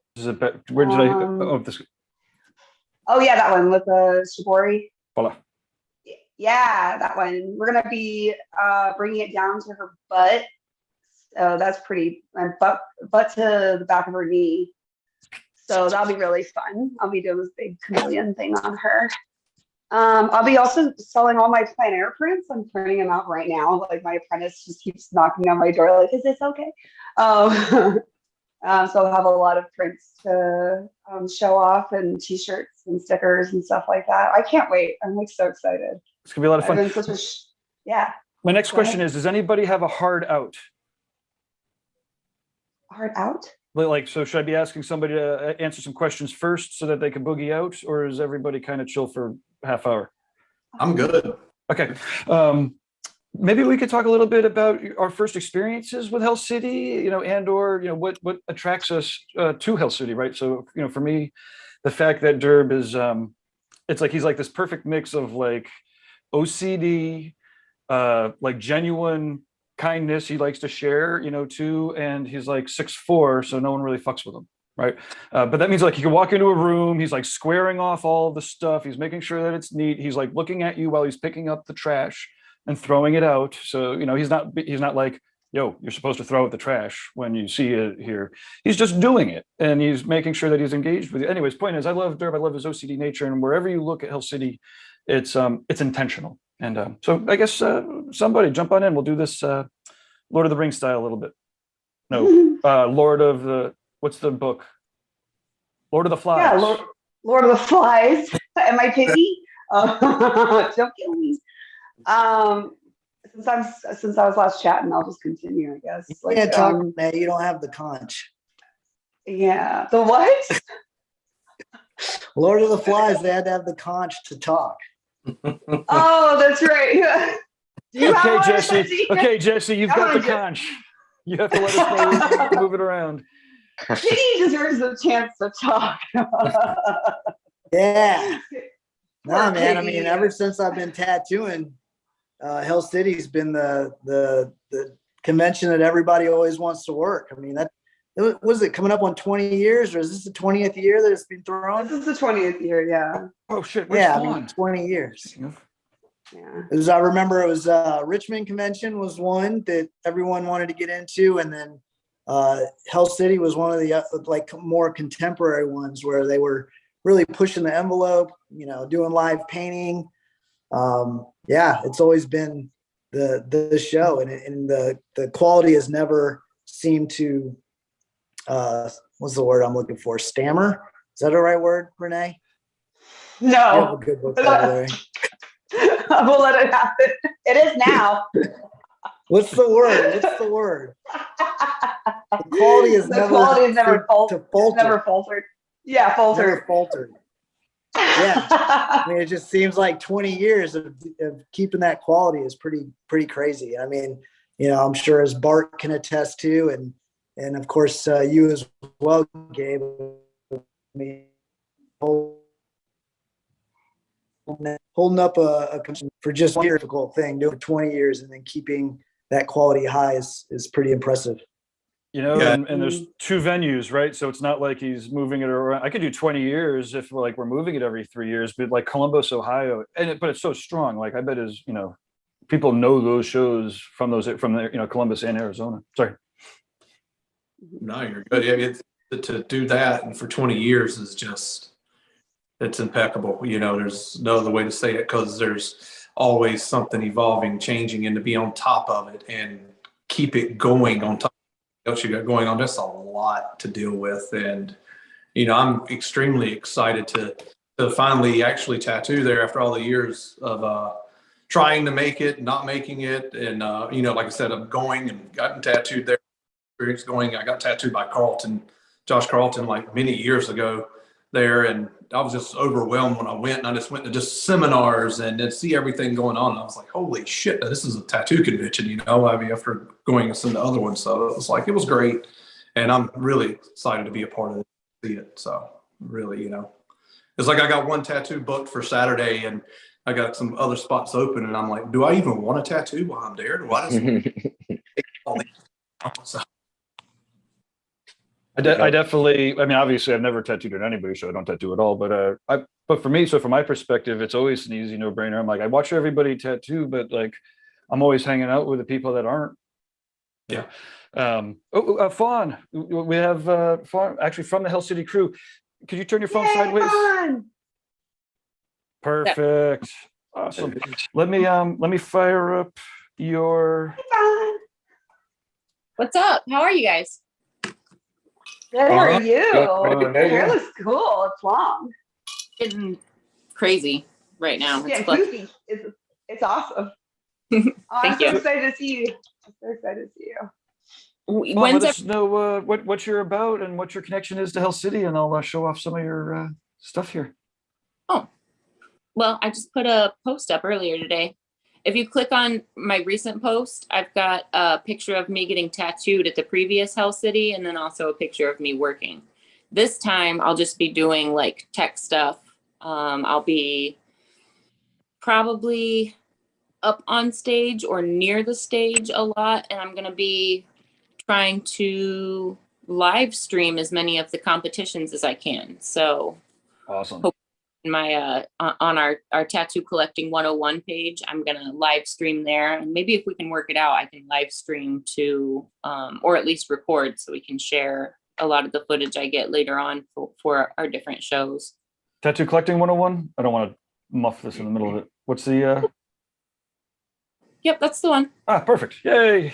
Where did this? Oh yeah, that one with the Shibori. Voila. Yeah, that one. We're gonna be bringing it down to her butt. So that's pretty, butt to the back of her knee. So that'll be really fun. I'll be doing this big chameleon thing on her. I'll be also selling all my plein air prints. I'm printing them out right now. Like my apprentice just keeps knocking on my door, like, is this okay? So I'll have a lot of prints to show off, and t-shirts and stickers and stuff like that. I can't wait. I'm like so excited. It's gonna be a lot of fun. I've been yeah. My next question is, does anybody have a hard out? Hard out? Like, so should I be asking somebody to answer some questions first so that they can boogie out, or is everybody kind of chill for half hour? I'm good. Okay. Maybe we could talk a little bit about our first experiences with Hell City, and/or, what attracts us to Hell City, right? So, for me, the fact that Derb is, it's like he's like this perfect mix of like OCD, like genuine kindness he likes to share, too, and he's like 6'4", so no one really fucks with him, right? But that means like you can walk into a room, he's like squaring off all of the stuff, he's making sure that it's neat, he's like looking at you while he's picking up the trash and throwing it out. So, he's not like, yo, you're supposed to throw out the trash when you see it here. He's just doing it, and he's making sure that he's engaged with you. Anyways, point is, I love Derb. I love his OCD nature, and wherever you look at Hell City, it's intentional. And so I guess somebody jump on in. We'll do this Lord of the Rings style a little bit. No, Lord of the, what's the book? Lord of the Flies. Yeah, Lord of the Flies. Am I picky? Don't kill me. since I was last chatting, I'll just continue, I guess. You Like, can't talk, man. You don't have the conch. yeah. The what? Lord of the Flies, they had to have the conch to talk. Oh, that's right. Do you have Okay, one, Jesse. Okay, Jesse, you've got the Come on, conch. You have to let us know. Move it around. Kitty deserves a chance to talk. Yeah. Nah, Poor man. I Kitty. mean, ever since I've been tattooing, Hell City's been the convention that everybody always wants to work. I mean, was it coming up on 20 years, or is this the 20th year that it's been thrown? This is the 20th year, yeah. Oh shit! Where's Yeah, I Fawn? mean, 20 years. Yeah. As I remember, it was Richmond Convention was one that everyone wanted to get into, and then Hell City was one of the like more contemporary ones where they were really pushing the envelope, you know, doing live painting. Yeah, it's always been the show, and the quality has never seemed to what's the word I'm looking for? Stammer? Is that the right word, Renee? You have a No, good vocabulary. I will let it happen. It is now. What's the word? What's the word? The quality is The quality has never faltered. falter. Never faltered. Yeah, faltered. Never faltered. Yeah. I mean, it just seems like 20 years of keeping that quality is pretty crazy. I mean, you know, I'm sure as Bart can attest to, and of course you as well, Gabe. I mean, holding up a for just one difficult thing, doing it for 20 years and then keeping that quality high is pretty impressive. You know, Yeah. and there's two venues, right? So it's not like he's moving it around. I could do 20 years if we're moving it every 3 years, but like Columbus, Ohio, but it's so strong. Like I bet is, you know, people know those shows from there, you know, Columbus and Arizona. Sorry. No, you're good. Yeah, to do that and for 20 years is just, it's impeccable. You know, there's no other way to say it, because there's always something evolving, changing, and to be on top of it and keep it going on top of what you got going on. That's a lot to deal with. And, you know, I'm extremely excited to finally actually tattoo there after all the years of trying to make it, not making it. And, you know, like I said, I'm going and gotten tattooed there. I got tattooed by Josh Carlton, like many years ago there. And I was just overwhelmed when I went, and I just went to just seminars and then see everything going on. And I was like, holy shit, this is a tattoo convention, you know, I mean, after going to some of the other ones. So it was like, it was great. And I'm really excited to be a part of it, see it. So really, you know, it's like I got one tattoo booked for Saturday and I got some other spots open, and I'm like, do I even want a tattoo while I'm there? Do I just so, I definitely, I mean, obviously I've never tattooed at anybody's show. I don't tattoo at all, but for me, so from my perspective, it's always an easy no brainer. I'm like, I watch everybody tattoo, but like, I'm always hanging out with the people that aren't. Yeah. Fawn, we have Fawn actually from the Hell City crew. Could you turn your phone Yay, sideways? Fawn! Perfect. Awesome. Let me fire up your. Fawn! What's up? How are you guys? Good, how are you? Good. Your hair looks cool. It's long. Getting crazy right now. Yeah, It's fun. goofy. It's awesome. Oh, I'm Thank so you. excited to see you. I'm so excited to see you. Fawn, When's let us know what you're about and what your connection is to Hell City, and I'll show off some of your stuff here. Well, I just put a post up earlier today. If you click on my recent post, I've got a picture of me getting tattooed at the previous Hell City, and then also a picture of me working. This time I'll just be doing like tech stuff. I'll be probably up on stage or near the stage a lot, and I'm gonna be trying to live stream as many of the competitions as I can. So Awesome. my on our tattoo collecting 101 page, I'm gonna live stream there, and maybe if we can work it out, I can live stream to or at least record so we can share a lot of the footage I get later on for our different shows. Tattoo collecting 101. I don't want to muff this in the middle of it. What's the Yep, that's the one. perfect. Yay.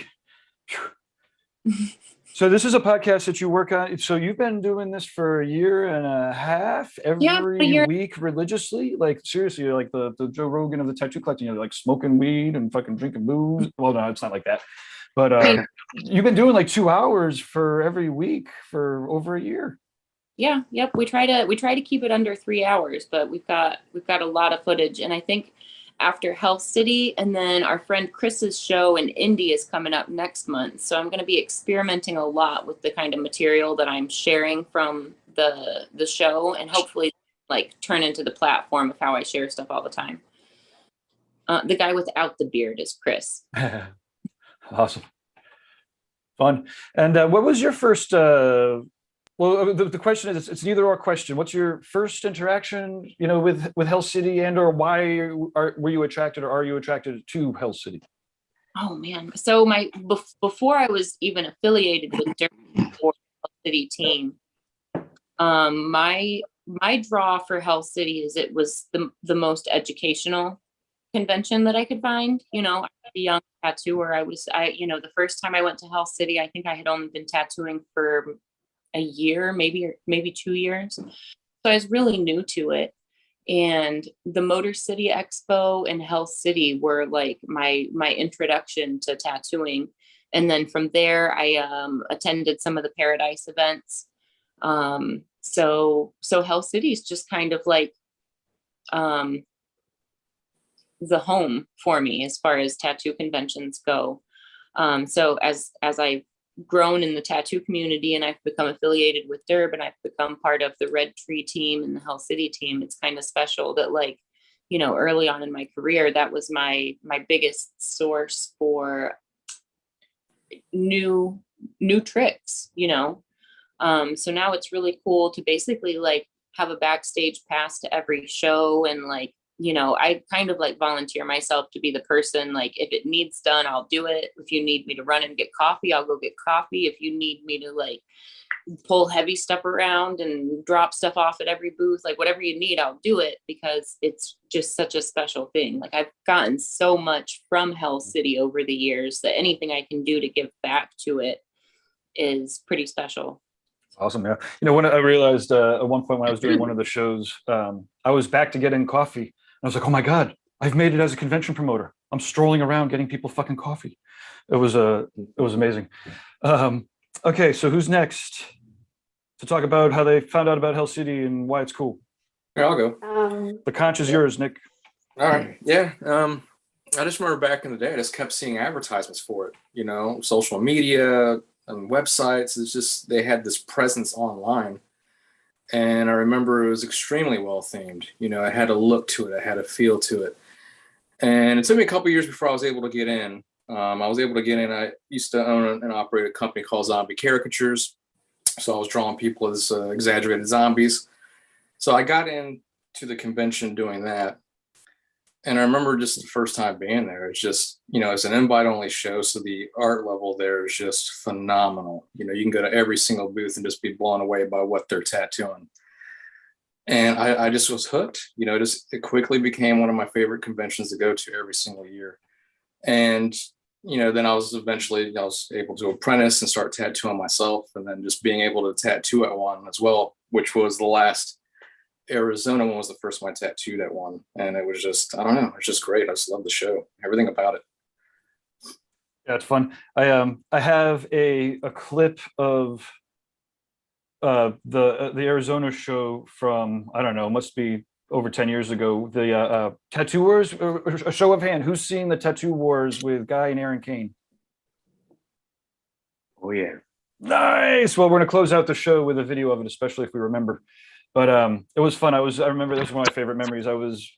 So this is a podcast that you work on. So you've been doing this for a year and a half, Yeah, every a year. week religiously. Like seriously, you're like the Joe Rogan of the tattoo collecting. You're like smoking weed and fucking drinking booze. Well, no, it's not like that. But you've been doing like 2 hours for every week for over a year. Yeah, yep. We try to keep it under 3 hours, but we've got a lot of footage. And I think after Health City and then our friend Chris's show in Indy is coming up next month. So I'm going to be experimenting a lot with the kind of material that I'm sharing from the show, and hopefully like turn into the platform of how I share stuff all the time. The guy without the beard is Chris. Awesome. Fun. And what was your first well, the question is, it's an either or question. What's your first interaction, with Hell City, and or why were you attracted, or are you attracted to Hell City? Oh man. So before I was even affiliated with the Hell City team, my draw for Hell City is it was the most educational convention that I could find. I was a young tattooer. The first time I went to Hell City, I think I had only been tattooing for a year, maybe 2 years. So I was really new to it. And the Motor City Expo and Hell City were like my introduction to tattooing. And then from there, I attended some of the Paradise events. So Hell City is just kind of like the home for me as far as tattoo conventions go. So as I've grown in the tattoo community and I've become affiliated with Derb and I've become part of the Red Tree team and the Hell City team, it's kind of special that early on in my career, that was my biggest source for new tricks, so now it's really cool to basically have a backstage pass to every show. And I kind of volunteer myself to be the person, if it needs done, I'll do it. If you need me to run and get coffee, I'll go get coffee. If you need me to pull heavy stuff around and drop stuff off at every booth, whatever you need, I'll do it, because it's just such a special thing. I've gotten so much from Hell City over the years that anything I can do to give back to it is pretty special. Awesome. Yeah. When I realized at one point when I was doing one of the shows, I was back to getting coffee. I was like, oh my God, I've made it as a convention promoter. I'm strolling around getting people fucking coffee. It was amazing. Okay, so who's next to talk about how they found out about Hell City and why it's cool? Here, I'll go. The conch is yours, Nick. All right. Yeah. I just remember back in the day, I just kept seeing advertisements for it, social media and websites. It's just, they had this presence online. And I remember it was extremely well themed. It had a look to it. I had a feel to it. And it took me a couple of years before I was able to get in. I used to own and operate a company called Zombie Caricatures. So I was drawing people as exaggerated zombies. So I got into the convention doing that. And I remember just the first time being there, it's just, it's an invite only show. So the art level there is just phenomenal. You can go to every single booth and just be blown away by what they're tattooing. And I just was hooked, it quickly became one of my favorite conventions to go to every single year. And, then I was able to apprentice and start tattooing myself, and then just being able to tattoo at one as well, which was the last Arizona one was the first one I tattooed at one. And it was just, I don't know, it's just great. I just love the show, everything about it. Yeah, it's fun. I have a clip of the Arizona show from, I don't know, must be over 10 years ago. The Tattoo Wars, a show of hand. Who's seen the Tattoo Wars with Guy and Aaron Kane? Oh yeah. Nice. Well, we're gonna close out the show with a video of it, especially if we remember. But it was fun. I remember this was one of my favorite memories. I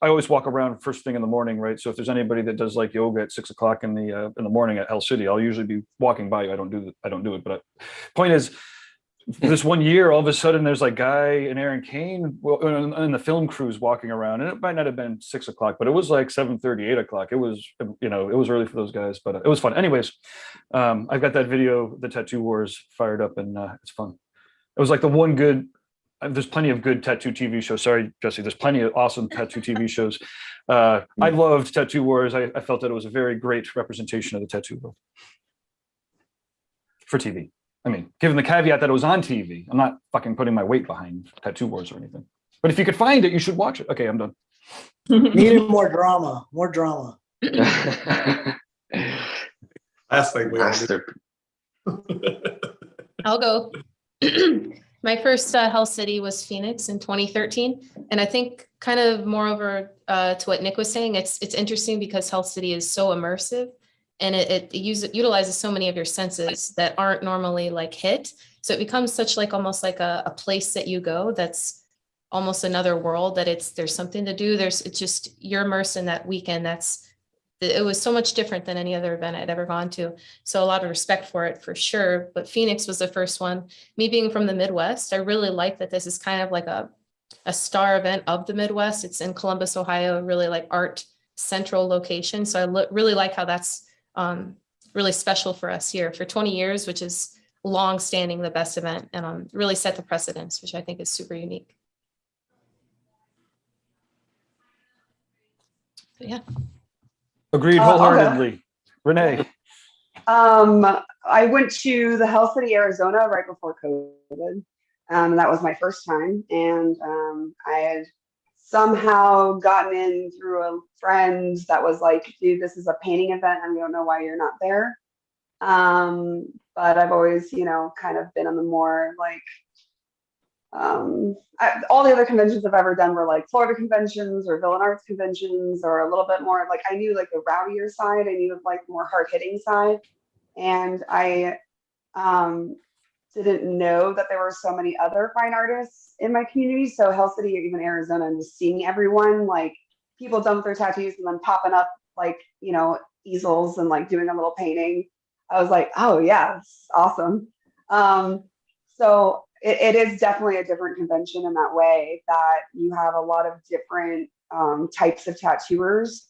always walk around first thing in the morning, right? So if there's anybody that does yoga at 6 o'clock in the morning at Hell City, I'll usually be walking by you. I don't do it. But point is, this one year, all of a sudden, there's Guy and Aaron Kane and the film crews walking around, and it might not have been 6 o'clock, but it was 7:30, 8 o'clock. It was, it was early for those guys, but it was fun. Anyways, I've got that video, the Tattoo Wars, fired up, and it's fun. It was the one good. There's plenty of good tattoo TV shows. Sorry, Jesse. There's plenty of awesome tattoo TV shows. I loved Tattoo Wars. I felt that it was a very great representation of the tattoo world for TV. I mean, given the caveat that it was on TV, I'm not fucking putting my weight behind Tattoo Wars or anything. But if you could find it, you should watch it. Okay, I'm done. Needed more drama, more drama. Last thing we all do. Master. I'll go. My first Hell City was Phoenix in 2013. And I think kind of moreover to what Nick was saying, it's interesting because Hell City is so immersive and it utilizes so many of your senses that aren't normally like hit. So it becomes such like almost like a place that you go that's almost another world, that there's something to do. It's just, you're immersed in that weekend. It was so much different than any other event I'd ever gone to. So a lot of respect for it for sure. But Phoenix was the first one. Me being from the Midwest, I really like that this is kind of like a star event of the Midwest. It's in Columbus, Ohio, really like art central location. So I really like how that's really special for us here for 20 years, which is long standing the best event, and really set the precedence, which I think is super unique. But yeah. Agreed wholeheartedly. Renee. I went to the Hell City, Arizona right before COVID. That was my first time. And I had somehow gotten in through a friend that was like, dude, this is a painting event and we don't know why you're not there. But I've always, kind of been on the more like, all the other conventions I've ever done were like Florida conventions or Villain Arts conventions, or a little bit more like, I knew like the rowdier side, I knew like more hard hitting side. And I didn't know that there were so many other fine artists in my community. So Hell City or even Arizona, and just seeing everyone, like people done with their tattoos and then popping up like, easels and like doing a little painting. I was like, oh yeah, it's awesome. So it is definitely a different convention in that way, that you have a lot of different types of tattooers,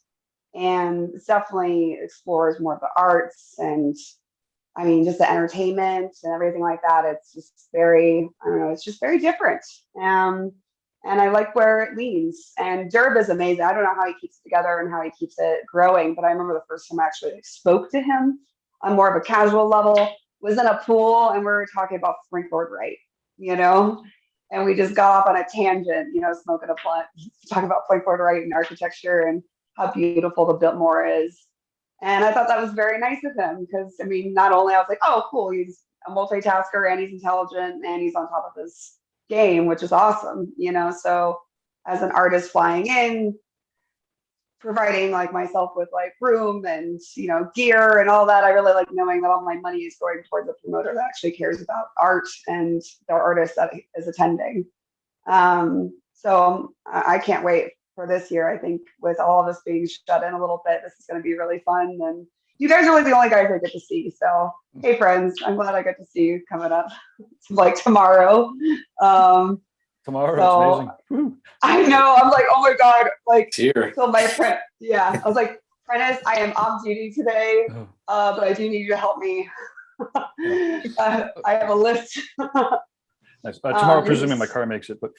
and it definitely explores more of the arts and I mean, just the entertainment and everything like that. It's just very, I don't know, it's just very different. And I like where it leans. And Derb is amazing. I don't know how he keeps it together and how he keeps it growing, but I remember the first time I actually spoke to him on more of a casual level was in a pool, and we were talking about Frank Lloyd Wright, and we just got off on a tangent, smoking a blunt, talking about Frank Lloyd Wright and architecture and how beautiful the Biltmore is. And I thought that was very nice of him because, I mean, not only I was like, oh, cool, he's a multitasker and he's intelligent and he's on top of his game, which is awesome, So as an artist flying in, providing like myself with like room and, gear and all that, I really like knowing that all my money is going towards a promoter that actually cares about art and their artist that is attending. So I can't wait for this year. I think with all of us being shut in a little bit, this is going to be really fun. And you guys are really the only guys I get to see. So, hey friends, I'm glad I get to see you coming up like tomorrow. Tomorrow, so, it's amazing. I know. I'm like, oh my God. Like, Here. so my friend, yeah. I was like, Prentice, I am off duty today, but I do need you to help me. I have a list. Nice. Tomorrow, presuming my car makes it. But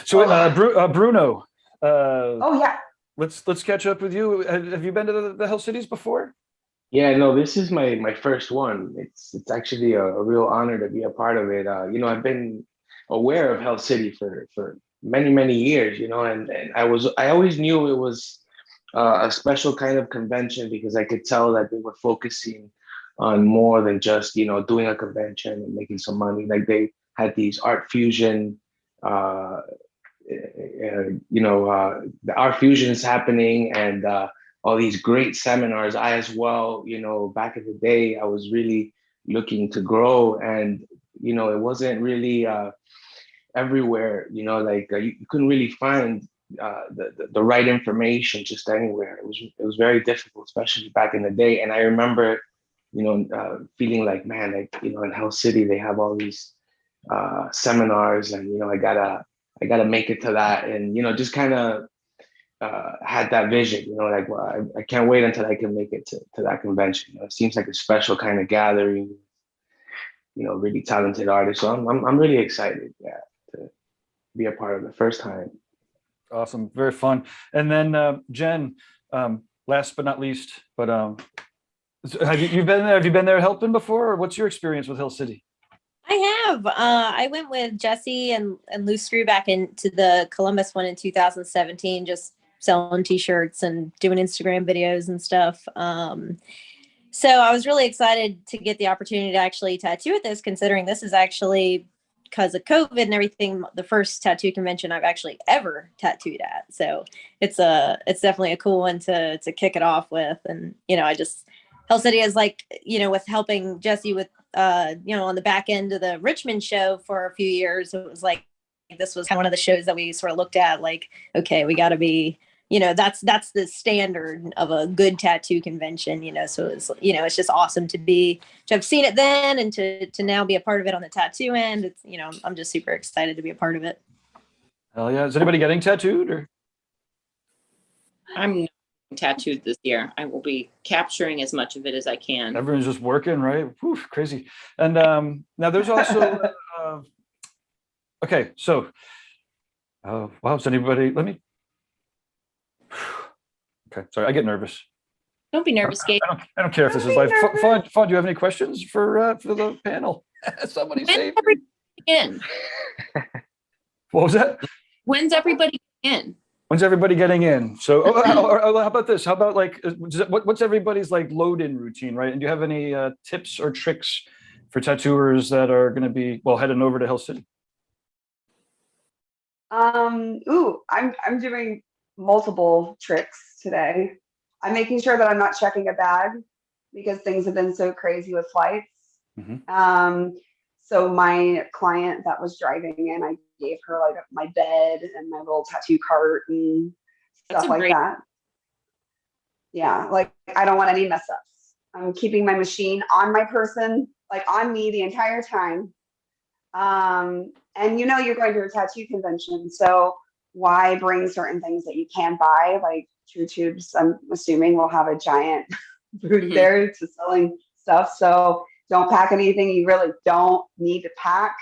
Bruno. Oh yeah. Let's catch up with you. Have you been to the Hell Cities before? Yeah, no, this is my first one. It's actually a real honor to be a part of it. I've been aware of Hell City for many years, and I always knew it was a special kind of convention because I could tell that they were focusing on more than just doing a convention and making some money. Like they had these art fusion the art fusion is happening, and all these great seminars. I as well, back in the day, I was really looking to grow, and it wasn't really everywhere. You couldn't really find the right information just anywhere. It was very difficult, especially back in the day. And I remember, feeling like, man, in Hell City they have all these seminars, and I gotta make it to that, and just kind of had that vision, well, I can't wait until I can make it to that convention. It seems like a special kind of gathering, really talented artists. So I'm really excited, to be a part of the first time. Awesome, very fun. And then Jen, last but not least, but have you been there? Have you been there helping before, or what's your experience with Hell City? I have. I went with Jesse and Lou Screw back into the Columbus one in 2017, just selling t-shirts and doing Instagram videos and stuff. So I was really excited to get the opportunity to actually tattoo at this, considering this is actually, because of COVID and everything, the first tattoo convention I've actually ever tattooed at. So it's definitely a cool one to kick it off with. And, Hell City is like, with helping Jesse with, on the back end of the Richmond show for a few years, it was like, this was kind of one of the shows that we sort of looked at like, okay, we got to be, that's the standard of a good tattoo convention, so it's just awesome to have seen it then and to now be a part of it on the tattoo end. It's, I'm just super excited to be a part of it. Hell yeah. Is anybody getting tattooed or? I'm not tattooed this year. I will be capturing as much of it as I can. Everyone's just working, right? Whew, crazy. And now there's also, okay, so, wow, is anybody, okay, sorry, I get nervous. Don't be nervous, Gabe. I don't care if this is live. Fawn, do you have any questions for the panel? Somebody save me. In. What was that? When's everybody in? When's everybody getting in? So how about this? How about like, what's everybody's like load-in routine, right? And do you have any tips or tricks for tattooers that are going to be, heading over to Hell City? I'm doing multiple tricks today. I'm making sure that I'm not checking a bag because things have been so crazy with flights. Mm-hmm. So my client that was driving in, I gave her like my bed and my little tattoo cart and stuff like that. Yeah, like I don't want any mess ups. I'm keeping my machine on my person, like on me the entire time. And you're going to a tattoo convention, so why bring certain things that you can buy, like True Tubes? I'm assuming we'll have a giant booth there to selling stuff. So don't pack anything you really don't need to pack.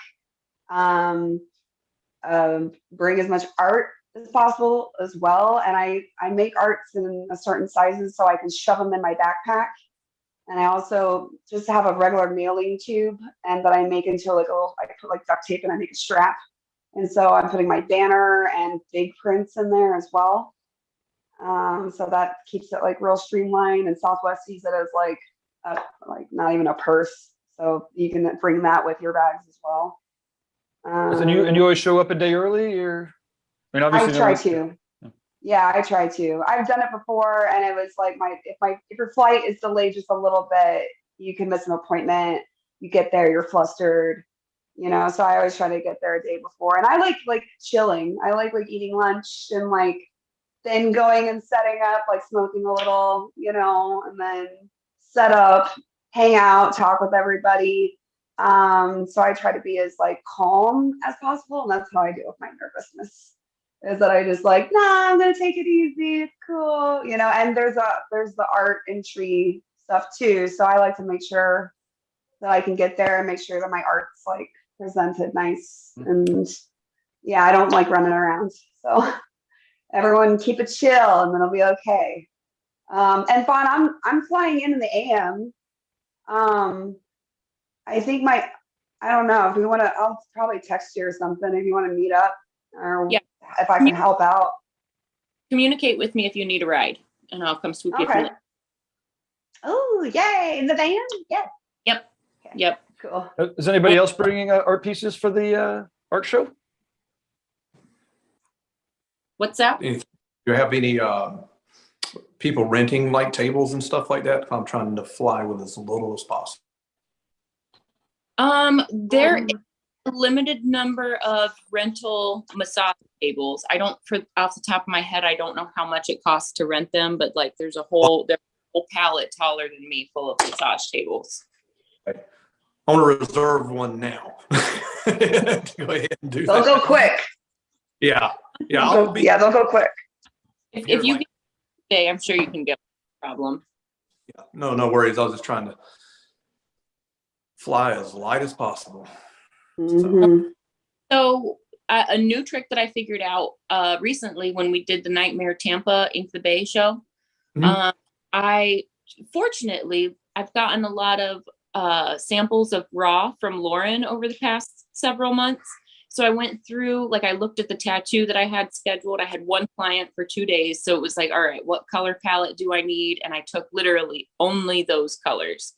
Bring as much art as possible as well. And I make arts in a certain sizes so I can shove them in my backpack. And I also just have a regular mailing tube and that I make into like I put like duct tape and I make a strap. And so I'm putting my banner and big prints in there as well. So that keeps it like real streamlined, and Southwest sees it as like not even a purse. So you can bring that with your bags as well. And you always show up a day early, or? I mean, obviously. I try to. Yeah, I try to. I've done it before, and it was like if your flight is delayed just a little bit, you can miss an appointment. You get there, you're flustered, So I always try to get there a day before, and I like chilling. I like eating lunch and then going and setting up, like smoking a little, and then set up, hang out, talk with everybody. So I try to be as calm as possible, and that's how I deal with my nervousness. Is that I just nah, I'm gonna take it easy. It's cool, And there's the art and tree stuff too. So I like to make sure that I can get there and make sure that my art's presented nice. And yeah, I don't like running around. So everyone keep it chill, and then it'll be okay. And Fawn, I'm flying in the AM. I think I don't know if we want to. I'll probably text you or something if you want to meet up, or if I can help out. Communicate with me if you need a ride, and I'll come swoop you. Okay. Oh, yay! In the van? Yeah. Yep. Okay. Yep. Cool. Is anybody else bringing art pieces for the art show? What's that? Do you have any people renting tables and stuff like that? I'm trying to fly with as little as possible. There is a limited number of rental massage tables. Off the top of my head, I don't know how much it costs to rent them, but there's a whole pallet taller than me full of massage tables. I want to reserve one now. Go ahead and do They'll that. go quick. Yeah. They'll go quick. If you get today, I'm sure you can get no problem. Yeah. No worries. I was just trying to fly as light as possible. So a new trick that I figured out recently when we did the Nightmare Tampa Ink the Bay show, I've gotten a lot of samples of raw from Lauren over the past several months. So I went through, like I looked at the tattoo that I had scheduled. I had one client for 2 days. So it was like, all right, what color palette do I need? And I took literally only those colors.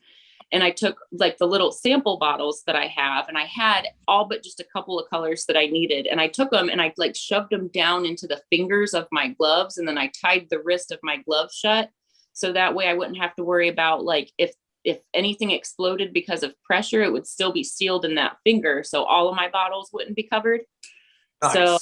And I took like the little sample bottles that I have, and I had all but just a couple of colors that I needed. And I took them and I like shoved them down into the fingers of my gloves. And then I tied the wrist of my glove shut. So that way I wouldn't have to worry about like, if anything exploded because of pressure, it would still be sealed in that finger. So all of my bottles wouldn't be covered. So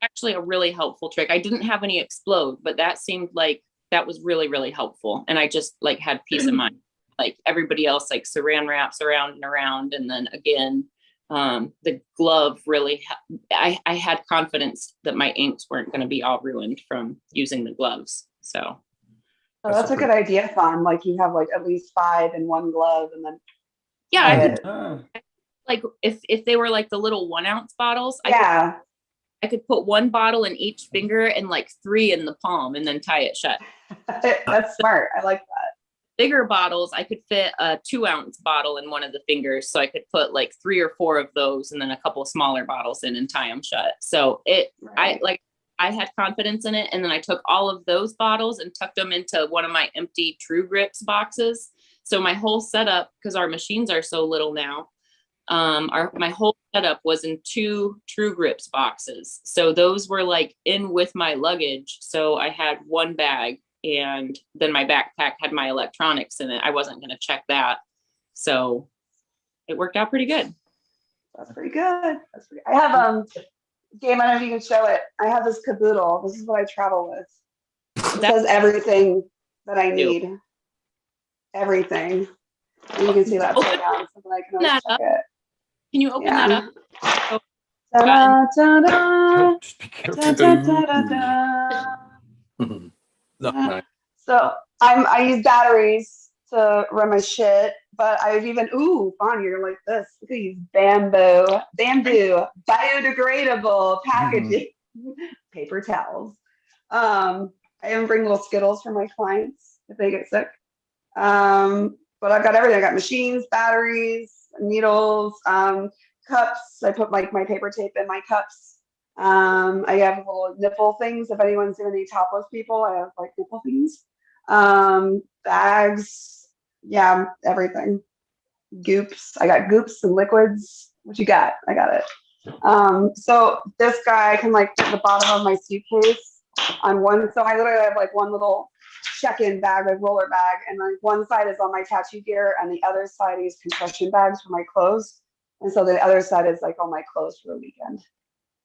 actually a really helpful trick. I didn't have any explode, but that seemed like that was really, really helpful. And I just like had peace of mind. Like everybody else, like saran wraps around and around. And then again, the glove really, I had confidence that my inks weren't going to be all ruined from using the gloves. So. Oh, that's a good idea, Fawn. Like you have like at least 5 in one glove and then. Yeah. I could, like if they were like the little 1 ounce bottles, I could put 1 bottle in each finger and like 3 in the palm and then tie it shut. That's smart. I like that. Bigger bottles, I could fit a 2 ounce bottle in one of the fingers. So I could put like 3 or 4 of those and then a couple of smaller bottles in and tie them shut. So I had confidence in it. And then I took all of those bottles and tucked them into one of my empty True Grips boxes. So my whole setup, because our machines are so little now, my whole setup was in 2 True Grips boxes. So those were like in with my luggage. So I had 1 bag. And then my backpack had my electronics in it. I wasn't going to check that. So it worked out pretty good. That's pretty good. I have, Game, I don't know if you can show it. I have this caboodle. This is what I travel with. It says everything that I need. Everything. And you can see that upside down, so that I can always check it. Can you open that up? Oh, Ta-da, Just be careful. ta-da. Nice. So I use batteries to run my shit, but I've even Fawn, you're like this. Look at these bamboo biodegradable packaging, paper towels. I even bring little Skittles for my clients if they get sick. But I've got everything. I got machines, batteries, needles, cups. I put like my paper tape in my cups. I have little nipple things. If anyone's doing any topless people, I have like nipple things. Bags, everything. Goops. I got goops and liquids. What you got? I got it. So this guy, I can like put the bottom of my suitcase on one. So I literally have like one little check-in bag, like roller bag, and like one side is all my tattoo gear, and the other side is compression bags for my clothes. And so the other side is like all my clothes for the weekend.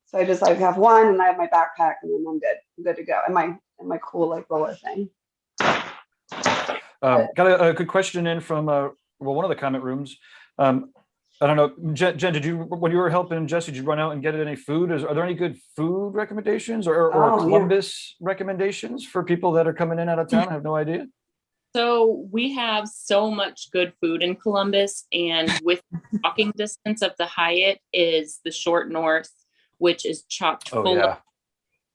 So I just like have one, and I have my backpack, and then I'm good. I'm good to go. And my cool like roller thing. Got a good question in from one of the comment rooms. I don't know, Jen, did you, when you were helping Jesse, did you run out and get any food? Are there any good food recommendations or Columbus recommendations for people that are coming in out of town? I have no idea. So we have so much good food in Columbus, and with walking distance of the Hyatt is the Short North, which is chock full of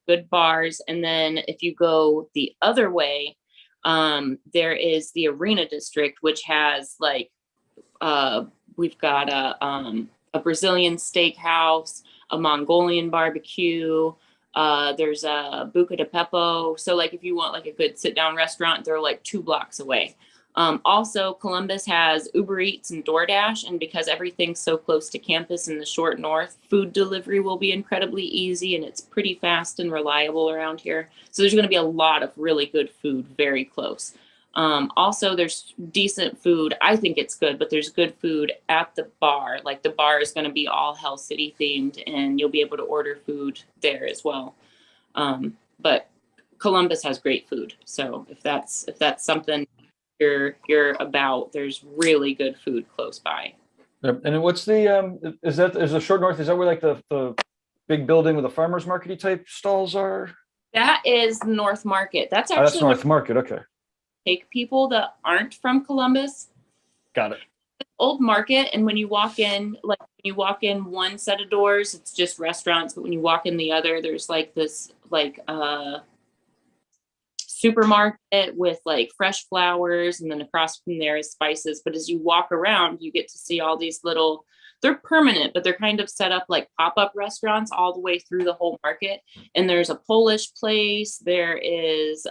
good bars. And then if you go the other way, there is the Arena District, which has like, we've got a Brazilian steakhouse, a Mongolian barbecue. There's a Buca de Beppo. So like if you want like a good sit down restaurant, they're like 2 blocks away. Also, Columbus has Uber Eats and DoorDash, and because everything's so close to campus in the Short North, food delivery will be incredibly easy, and it's pretty fast and reliable around here. So there's going to be a lot of really good food very close. Also, there's decent food. I think it's good, but there's good food at the bar. Like the bar is going to be all Hell City themed, and you'll be able to order food there as well. But Columbus has great food. So if that's something you're about, there's really good food close by. And what's the is the Short North, is that where like the big building with the farmers market type stalls are? That is North Market. That's actually that's North Market. Okay. Take people that aren't from Columbus. Got it. Old Market, and when you walk in, like when you walk in one set of doors, it's just restaurants, but when you walk in the other, there's like this like supermarket with like fresh flowers, and then across from there is spices. But as you walk around, you get to see all these little, they're permanent, but they're kind of set up like pop-up restaurants all the way through the whole market. And there's a Polish place, there is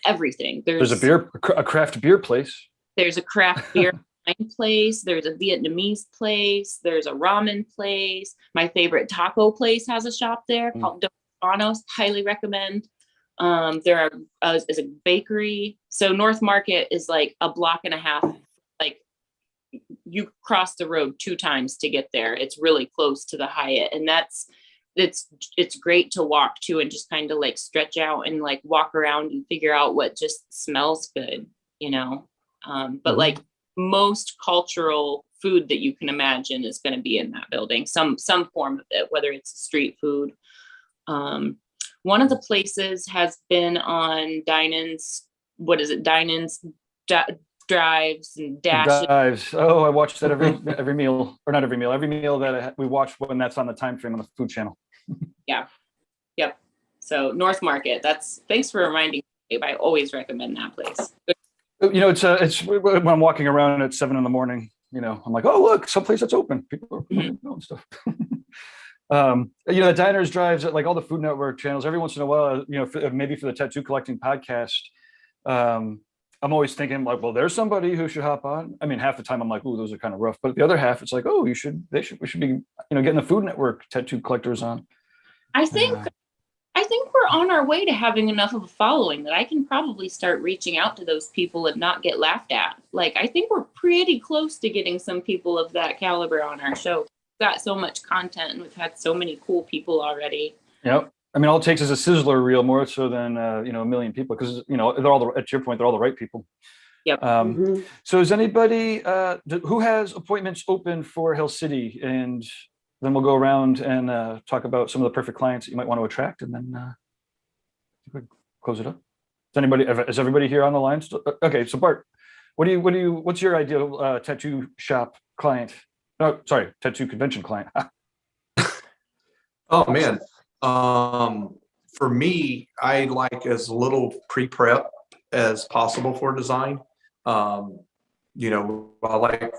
everything. There's a craft beer place. There's a craft beer wine place. There's a Vietnamese place. There's a ramen place. My favorite taco place has a shop there called Donos. Highly recommend. There is a bakery. So North Market is like a block and a half. Like you cross the road 2 times to get there. It's really close to the Hyatt, and it's great to walk to and just kind of like stretch out and like walk around and figure out what just smells good, you know. But like most cultural food that you can imagine is going to be in that building, some form of it, whether it's street food. One of the places has been on Dine-In's, Dine-In's drives and dashes. Dives. Oh, I watched that every meal, or not every meal, every meal that we watch when that's on the time frame on the Food Channel. Yeah. Yep. So North Market, thanks for reminding me. I always recommend that place. You know, it's when I'm walking around at 7 a.m, you know, I'm like, oh, look, someplace that's open. People are doing stuff. You know, the diners, drives, like all the Food Network channels, every once in a while, you know, maybe for the Tattoo Collecting podcast, I'm always thinking like, well, there's somebody who should hop on. I mean, half the time I'm like, oh, those are kind of rough. But the other half, it's like, oh, we should be, you know, getting the Food Network tattoo collectors on. I think we're on our way to having enough of a following that I can probably start reaching out to those people and not get laughed at. Like, I think we're pretty close to getting some people of that caliber on our show. We've got so much content and we've had so many cool people already. Yep. I mean, all it takes is a sizzler reel more so than, you know, 1 million people, because, you know, they're all at your point, they're all the right people. Yep. So is anybody, who has appointments open for Hill City? And then we'll go around and talk about some of the perfect clients that you might want to attract, and then close it up. Is everybody here on the line still? Okay, so Bart, what's your ideal tattoo shop client? No, sorry, tattoo convention client. Oh man. For me, I like as little pre-prep as possible for design. You know, I like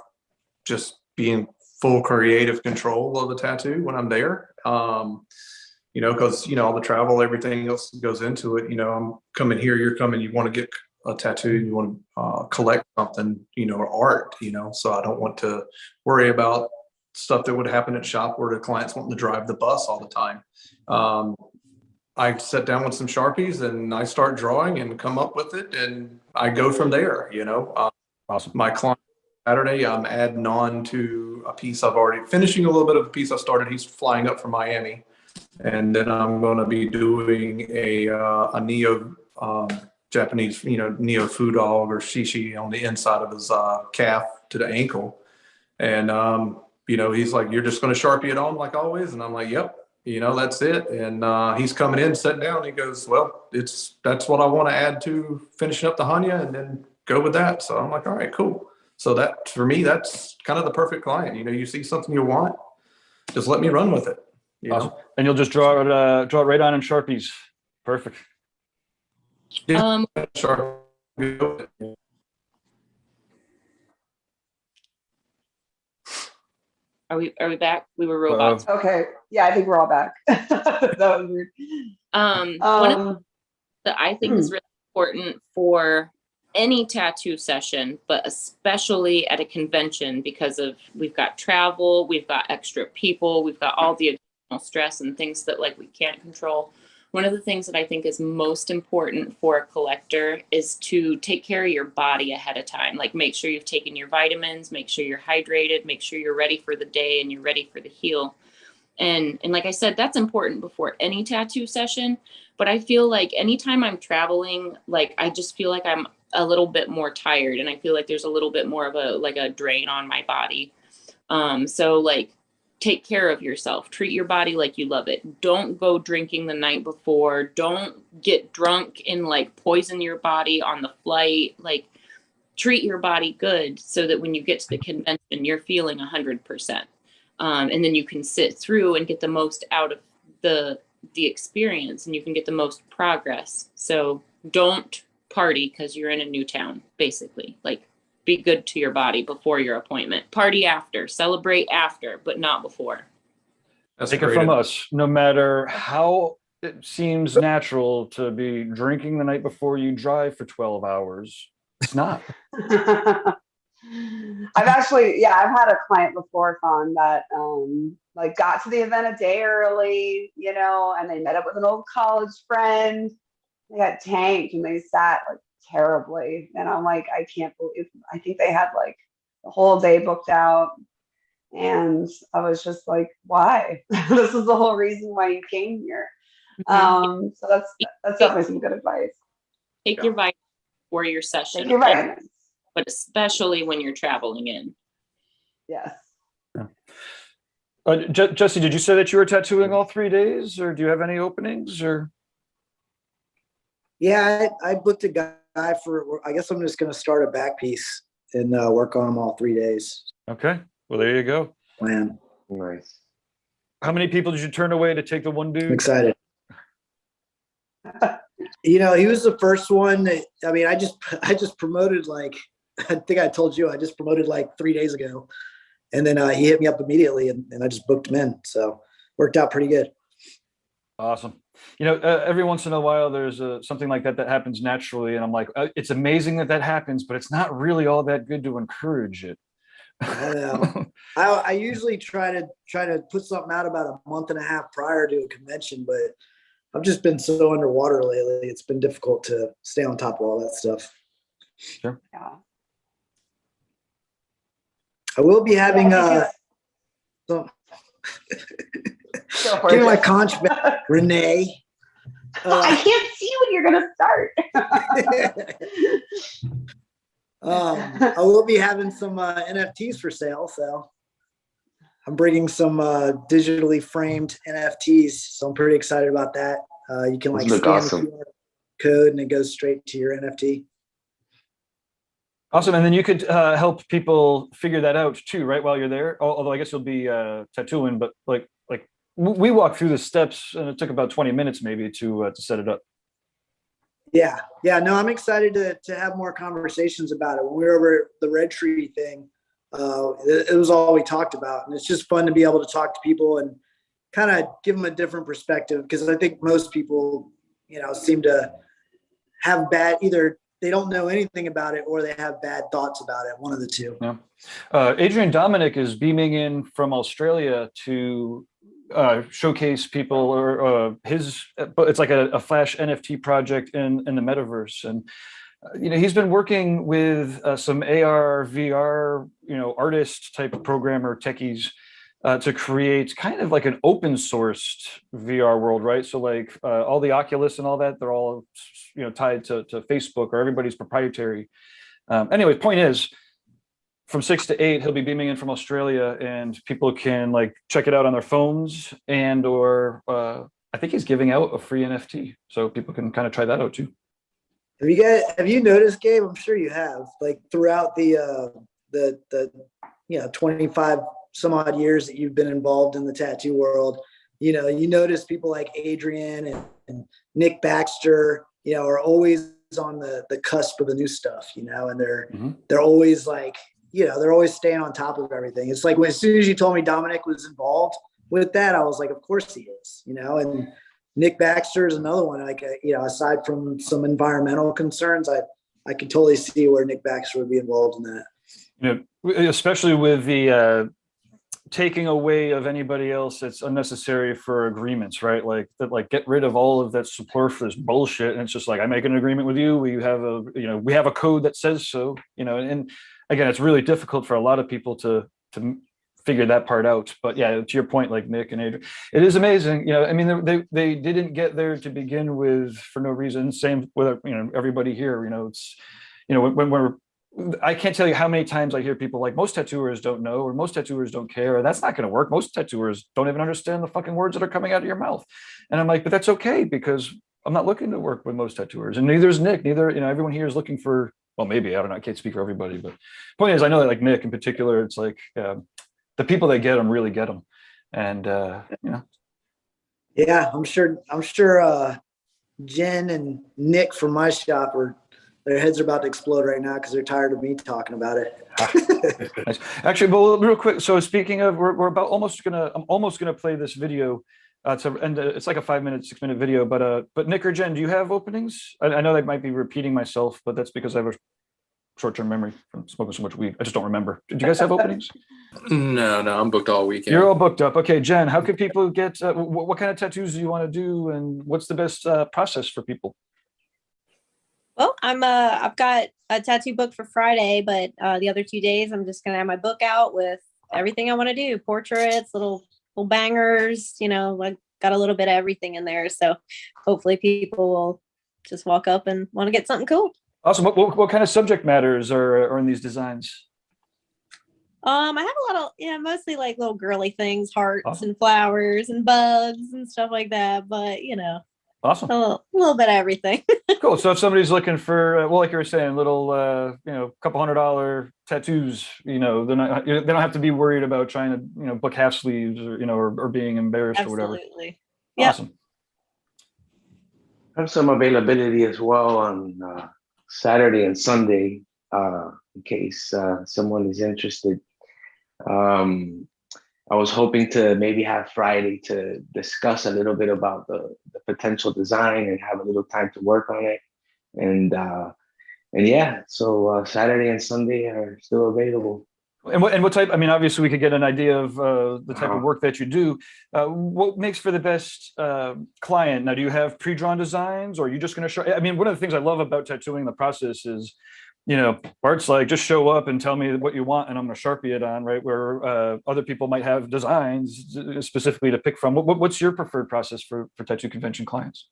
just being full creative control of the tattoo when I'm there. You know, because, you know, all the travel, everything else goes into it. You know, I'm coming here, you're coming, you want to get a tattoo, you want to collect something, you know, or art, you know, so I don't want to worry about stuff that would happen at shop where the clients want to drive the bus all the time. I sit down with some Sharpies and I start drawing and come up with it, and I go from there, you know. Awesome. My client Saturday, I'm adding on to a piece I've already finishing a little bit of a piece I started. He's flying up from Miami, and then I'm going to be doing a neo Japanese, you know, neo food dog or shishi on the inside of his calf to the ankle, and you know, he's like, "You're just going to Sharpie it on like always," and I'm like, "Yep." You know, that's it. And he's coming in, sitting down. He goes, well, that's what I want to add to finishing up the Hanya, and then go with that. So I'm like, all right, cool. So that, for me, that's kind of the perfect client. You know, you see something you want, just let me run with it. You awesome. know? And you'll just draw it right on in Sharpies. Perfect. Yeah, sure. Are we back? We were robots. Okay. Yeah, I think we're all back. That was weird. One of the that I think is really important for any tattoo session, but especially at a convention, because we've got travel, we've got extra people, we've got all the additional stress and things that like we can't control. One of the things that I think is most important for a collector is to take care of your body ahead of time. Like, make sure you've taken your vitamins, make sure you're hydrated, make sure you're ready for the day and you're ready for the heal. And like I said, that's important before any tattoo session. But I feel like anytime I'm traveling, like, I just feel like I'm a little bit more tired, and I feel like there's a little bit more of a drain on my body. So like, take care of yourself, treat your body like you love it. Don't go drinking the night before. Don't get drunk and like poison your body on the flight. Like, treat your body good so that when you get to the convention, you're feeling 100%. And then you can sit through and get the most out of the experience and you can get the most progress. So don't party because you're in a new town, basically. Like, be good to your body before your appointment. Party after, celebrate after, but not before. That's Take it great. from us, no matter how it seems natural to be drinking the night before you drive for 12 hours, it's not. I've actually, yeah, I've had a client before, Con, that like got to the event a day early, you know, and they met up with an old college friend. They got tanked and they sat like terribly. And I'm like, I can't believe, I think they had like the whole day booked out. And I was just like, why? This is the whole reason why you came here. So that's definitely some good advice. Take your vitamins for your session. Take your vitamins. But especially when you're traveling in. Yes. Jesse, did you say that you were tattooing all 3 days, or do you have any openings? Or Yeah, I booked a guy for, I guess I'm just going to start a back piece and work on them all 3 days. okay, well, there you go. Plan. Nice. How many people did you turn away to take the one I'm dude? excited. You know, he was the first one that, I mean, I just promoted, like, I think I told you, I just promoted like 3 days ago. And then he hit me up immediately and I just booked him in. So worked out pretty good. Awesome. You know, every once in a while, there's something like that happens naturally. And I'm like, it's amazing that happens, but it's not really all that good to encourage it. I know. I usually try to put something out about a month and a half prior to a convention, but I've just been so underwater lately. It's been difficult to stay on top of all that stuff. Sure. Yeah. I will be having Go for getting it. my conch back, Renee. I can't see when you're gonna start. I will be having some NFTs for sale, so I'm bringing some digitally framed NFTs, so I'm pretty excited about that. You can like Those look scan awesome. the QR code and it goes straight to your NFT. Awesome. And then you could help people figure that out too, right? While you're there, although I guess you'll be tattooing, but like we walked through the steps and it took about 20 minutes maybe to set it up. Yeah. No, I'm excited to have more conversations about it. When we were over at the Red Tree thing, it was all we talked about. And it's just fun to be able to talk to people and kind of give them a different perspective. Because I think most people, you know, seem to have either they don't know anything about it or they have bad thoughts about it. One of the two. Yeah. Adrian Dominic is beaming in from Australia to showcase people or it's like a Flash NFT project in the metaverse. And, you know, he's been working with some AR, VR, you know, artist type of programmer techies to create kind of like an open sourced VR world, right? So like all the Oculus and all that, they're all, you know, tied to Facebook or everybody's proprietary. Anyway, point is, from 6 to 8, he'll be beaming in from Australia, and people can like check it out on their phones or I think he's giving out a free NFT, so people can kind of try that out too. Have you noticed, Gabe? I'm sure you have. Like throughout the 25 some odd years that you've been involved in the tattoo world, you know, you notice people like Adrian and Nick Baxter, you know, are always on the cusp of the new stuff, you know, and they're always like, you know, they're always staying on top of everything. It's like as soon as you told me Dominic was involved with that, I was like, of course he is, you know. And Nick Baxter is another one. Like, you know, aside from some environmental concerns, I could totally see where Nick Baxter would be involved in that. You know, especially with the taking away of anybody else that's unnecessary for agreements, right? Like that, like get rid of all of that superfluous bullshit. And it's just like, I make an agreement with you. We have a code that says so, you know, and again, it's really difficult for a lot of people to figure that part out. But yeah, to your point, like Nick and Adrian, it is amazing. You know, I mean, they didn't get there to begin with for no reason. Same with, you know, everybody here, you know, it's, you know, when I can't tell you how many times I hear people like, most tattooers don't know, or most tattooers don't care, or that's not going to work. Most tattooers don't even understand the fucking words that are coming out of your mouth. And I'm like, but that's okay, because I'm not looking to work with most tattooers, and neither is Nick. Neither, you know, everyone here is looking for, well, maybe, I don't know, I can't speak for everybody, but point is, I know that like Nick in particular, it's like the people that get them really get them. And, you know. Yeah, I'm sure. Jen and Nick from my shop their heads are about to explode right now because they're tired of me talking about it. Nice. Actually, well, real quick. So speaking of, I'm almost gonna play this video. It's like a 5-minute, 6-minute video. But Nick or Jen, do you have openings? I know that might be repeating myself, but that's because I have a short-term memory from smoking so much weed. I just don't remember. Do you guys have openings? No, I'm booked all weekend. You're all booked up. Okay, Jen, how can people get? What kind of tattoos do you want to do, and what's the best process for people? Well, I've got a tattoo book for Friday, but the other 2 days I'm just gonna have my book out with everything I want to do: portraits, little bangers. Like got a little bit of everything in there. So hopefully people will just walk up and want to get something cool. Awesome. What kind of subject matters are in these designs? I have a lot of, mostly like little girly things, hearts Awesome. and flowers and bugs and stuff like that. But Awesome. a little bit of everything. Cool. So if somebody's looking for, like you were saying, little, couple $100 tattoos, they don't have to be worried about trying to, book half sleeves or being embarrassed or whatever. Absolutely. Yeah. Awesome. I have some availability as well on Saturday and Sunday, in case someone is interested. I was hoping to maybe have Friday to discuss a little bit about the potential design and have a little time to work on it. And yeah, so Saturday and Sunday are still available. And what type? I mean, obviously, we could get an idea of the type of work that you do. What makes for the best client? Now, do you have pre-drawn designs, or are you just going to show? I mean, one of the things I love about tattooing the process is, Bart's like, just show up and tell me what you want, and I'm going to Sharpie it on, right? Where other people might have designs specifically to pick from. What's your preferred process for tattoo convention clients?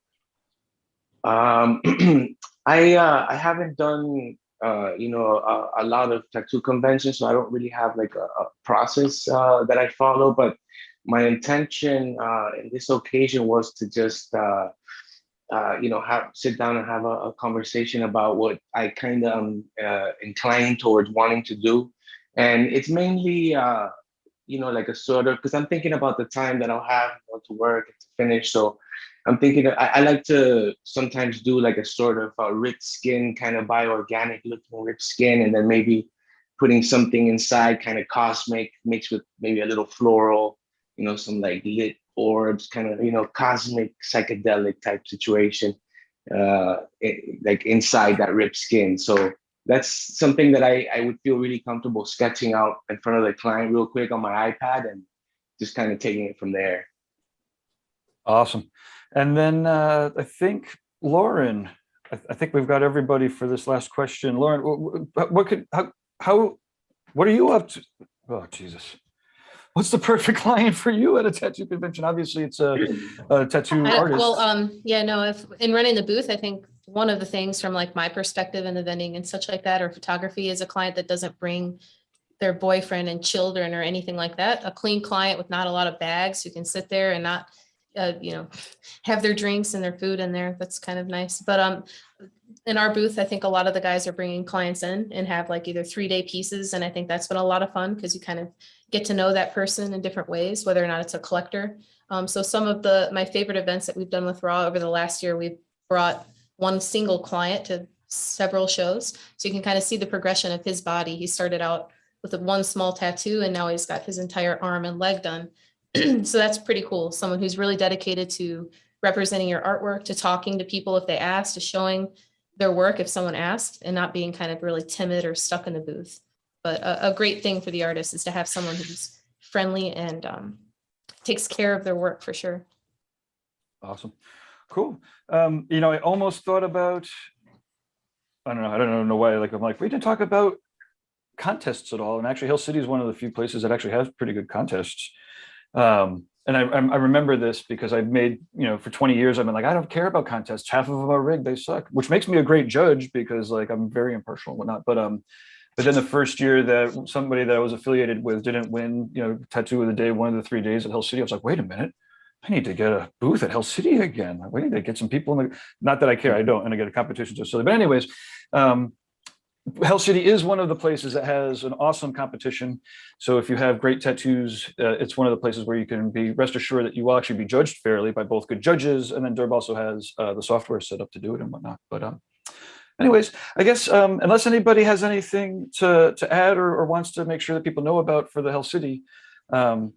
I haven't done a lot of tattoo conventions, so I don't really have like a process that I follow. But my intention in this occasion was to just sit down and have a conversation about what I kind of inclined towards wanting to do, and it's mainly like a sort of, because I'm thinking about the time that I'll have to work and to finish. So I'm thinking I like to sometimes do like a sort of ripped skin, kind of bioorganic looking ripped skin, and then maybe putting something inside, kind of cosmic, mixed with maybe a little floral, some like lit orbs, kind of, cosmic psychedelic type situation, like inside that ripped skin. So that's something that I would feel really comfortable sketching out in front of the client real quick on my iPad and just kind of taking it from there. Awesome. And then I think Lauren, I think we've got everybody for this last question. Lauren, what are you up to? Oh, Jesus. What's the perfect client for you at a tattoo convention? Obviously, it's a tattoo artist. Well, if in running the booth, I think one of the things from like my perspective in the vending and such like that, or photography, is a client that doesn't bring their boyfriend and children or anything like that. A clean client with not a lot of bags who can sit there and not, have their drinks and their food in there. That's kind of nice. But in our booth, I think a lot of the guys are bringing clients in and have like either 3-day pieces. And I think that's been a lot of fun because you kind of get to know that person in different ways, whether or not it's a collector. So some of my favorite events that we've done with Raw over the last year, we've brought one single client to several shows. So you can kind of see the progression of his body. He started out with one small tattoo and now he's got his entire arm and leg done. So that's pretty cool. Someone who's really dedicated to representing your artwork, to talking to people if they ask, to showing their work if someone asked, and not being kind of really timid or stuck in the booth. But a great thing for the artist is to have someone who's friendly and takes care of their work for sure. Awesome. Cool. I almost thought about, I don't know why, I'm like, we didn't talk about contests at all. And actually Hill City is one of the few places that actually has pretty good contests. And I remember this because I've made, for 20 years, I've been like, I don't care about contests. Half of them are rigged, they suck, which makes me a great judge because I'm very impartial and whatnot. But then the first year that somebody that I was affiliated with didn't win, tattoo of the day, one of the 3 days at Hill City, I was like, wait a minute, I need to get a booth at Hill City again. We need to get some people in the, not that I care, I don't, and I get a competition just silly. But anyways, Hell City is one of the places that has an awesome competition. So if you have great tattoos, it's one of the places where you can be rest assured that you will actually be judged fairly by both good judges. And then Derb also has the software set up to do it and whatnot. But anyways, I guess unless anybody has anything to add or wants to make sure that people know about for the Hell City, I'm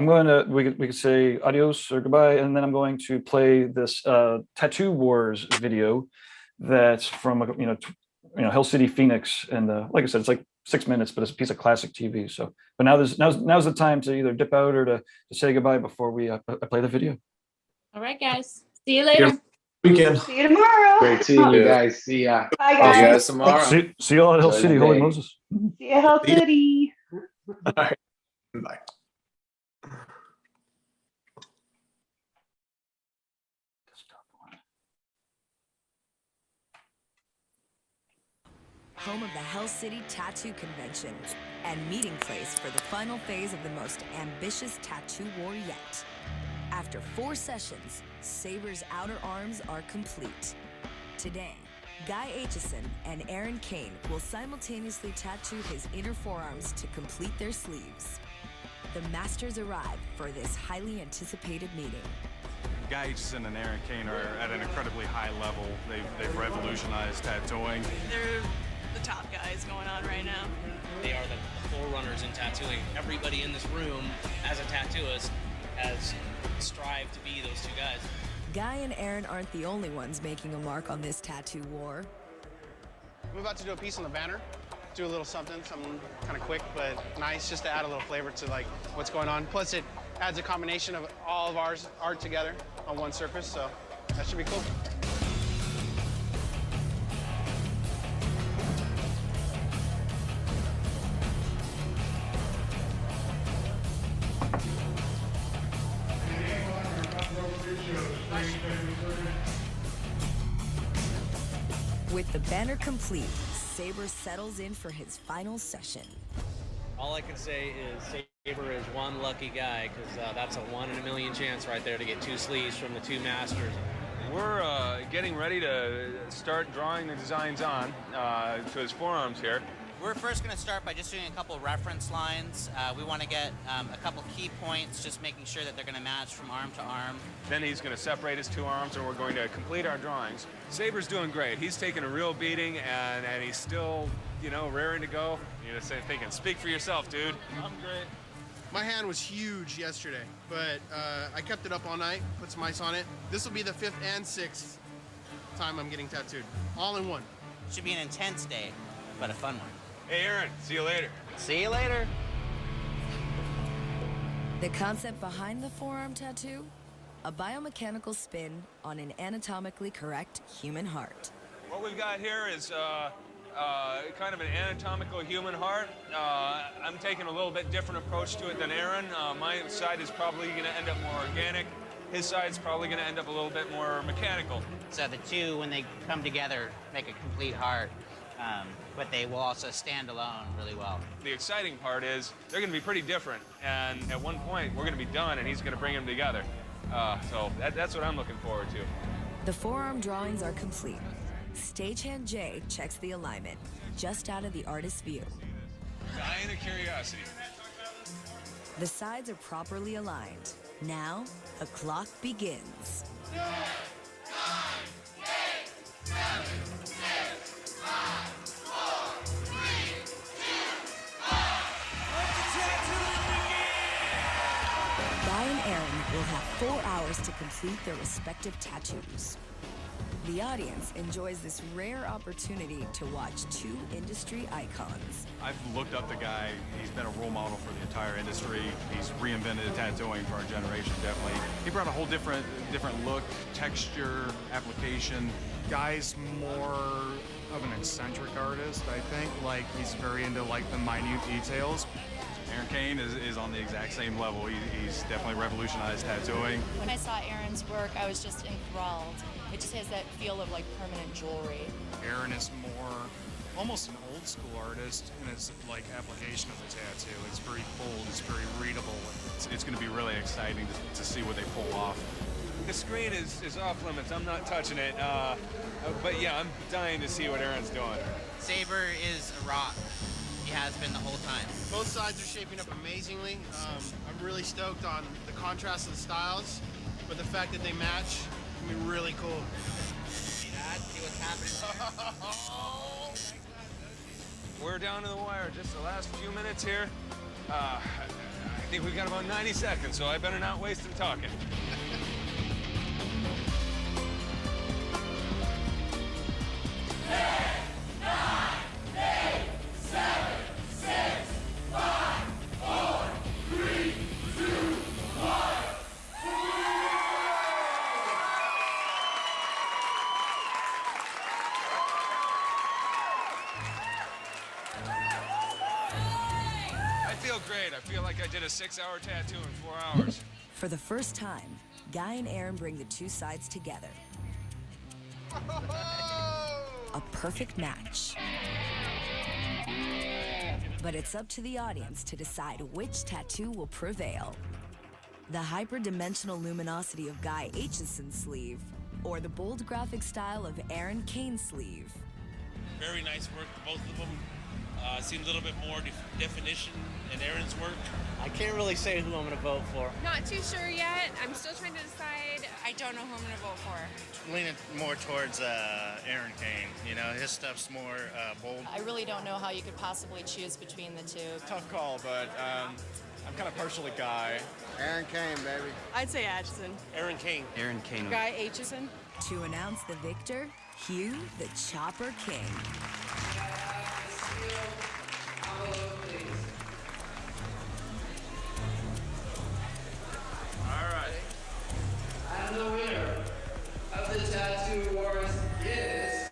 going to, we could say adios or goodbye, and then I'm going to play this Tattoo Wars video that's from, Hell City Phoenix. And like I said, it's like 6 minutes, but it's a piece of classic TV. So, but now's the time to either dip out or to say goodbye before we play the video. All right, guys. See you later. Weekend. See you tomorrow. Great seeing you guys. See ya. Bye, See you guys. guys tomorrow. See you all at Hell Enjoy City, the Holy day. Moses. See you, Hell City. All right. Bye. Home of the Hell City Tattoo Convention and meeting place for the final phase of the most ambitious tattoo war yet. After 4 sessions, Saber's outer arms are complete. Today, Guy Aitchison and Aaron Kane will simultaneously tattoo his inner forearms to complete their sleeves. The masters arrive for this highly anticipated meeting. Guy Aitchison and Aaron Kane are at an incredibly high level. They've revolutionized tattooing. They're the top guys going on right now. They are the forerunners in tattooing. Everybody in this room, as a tattooist, has strived to be those 2 guys. Guy and Aaron aren't the only ones making a mark on this tattoo war. I'm about to do a piece on the banner, do a little something kind of quick but nice, just to add a little flavor to like what's going on. Plus it adds a combination of all of our art together on one surface, so that should be cool. With the banner complete, Saber settles in for his final session. All I can say is Saber is one lucky guy, because that's a 1 in a million chance right there to get 2 sleeves from the 2 masters. We're getting ready to start drawing the designs on to his forearms here. We're first going to start by just doing a couple reference lines. We want to get a couple key points, just making sure that they're going to match from arm to arm. Then he's going to separate his 2 arms and we're going to complete our drawings. Saber's doing great. He's taking a real beating and he's still, raring to go. You're just thinking, speak for yourself, dude. I'm great. My hand was huge yesterday, but I kept it up all night, put some ice on it. This will be the 5th and 6th time I'm getting tattooed, all in one. Should be an intense day, but a fun one. Hey, Aaron, see you later. See you later. The concept behind the forearm tattoo? A biomechanical spin on an anatomically correct human heart. What we've got here is kind of an anatomical human heart. I'm taking a little bit different approach to it than Aaron. My side is probably going to end up more organic. His side's probably going to end up a little bit more mechanical. So the 2, when they come together, make a complete heart. But they will also stand alone really well. The exciting part is they're going to be pretty different, and at one point we're going to be done and he's going to bring them together. So that's what I'm looking forward to. The forearm drawings are complete. Stagehand Jay checks the alignment, just out of the artist's view. Dying of curiosity. The sides are properly aligned. Now, the clock begins. 2, 9, 8, 7, 6, 5, 4, 3, 2, 1. Guy and Aaron will have 4 hours to complete their respective tattoos. The audience enjoys this rare opportunity to watch 2 industry icons. I've looked up the guy. He's been a role model for the entire industry. He's reinvented tattooing for our generation, definitely. He brought a whole different look, texture, application. Guy's more of an eccentric artist, I think. Like, he's very into like the minute details. Aaron Kane is on the exact same level. He's definitely revolutionized tattooing. When I saw Aaron's work, I was just enthralled. It just has that feel of like permanent jewelry. Aaron is more almost an old school artist in his like application of the tattoo. It's very bold, it's very readable. It's going to be really exciting to see what they pull off. The screen is off limits. I'm not touching it. But yeah, I'm dying to see what Aaron's doing. Saber is a rock. He has been the whole time. Both sides are shaping up amazingly. I'm really stoked on the contrast of the styles, but the fact that they match, I mean, really cool. See that? See what's happening there? We're down to the wire, just the last few minutes here. I think we've got about 90 seconds, so I better not waste them talking. I feel great. I feel like I did a 6-hour tattoo in 4 hours. For the first time, Guy and Aaron bring the two sides together. A perfect match. But it's up to the audience to decide which tattoo will prevail. The hyperdimensional luminosity of Guy Aitchison's sleeve, or the bold graphic style of Aaron Kane's sleeve. Very nice work, both of them. Seen a little bit more definition in Aaron's work. I can't really say who I'm going to vote for. Not too sure yet. I'm still trying to decide. I don't know who I'm going to vote for. Leaning more towards Aaron Kane. You know, his stuff's more bold. I really don't know how you could possibly choose between the two. Tough call, but I'm kind of partial to Guy. Aaron Kane, baby. I'd say Atchison. Aaron Kane. Aaron Kane. Guy Aitchison. To announce the victor, Hugh the Chopper King. All right. And the winner of the Tattoo Wars is...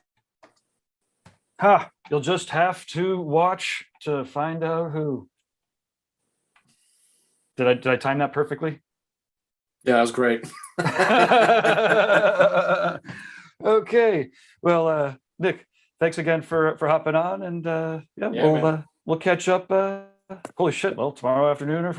Ha! You'll just have to watch to find out who. Did I time that perfectly? Yeah, that was great. Okay. Well, Nick, thanks again for hopping on, and Yeah, man. we'll catch up. Holy shit! Well, tomorrow afternoon or Friday.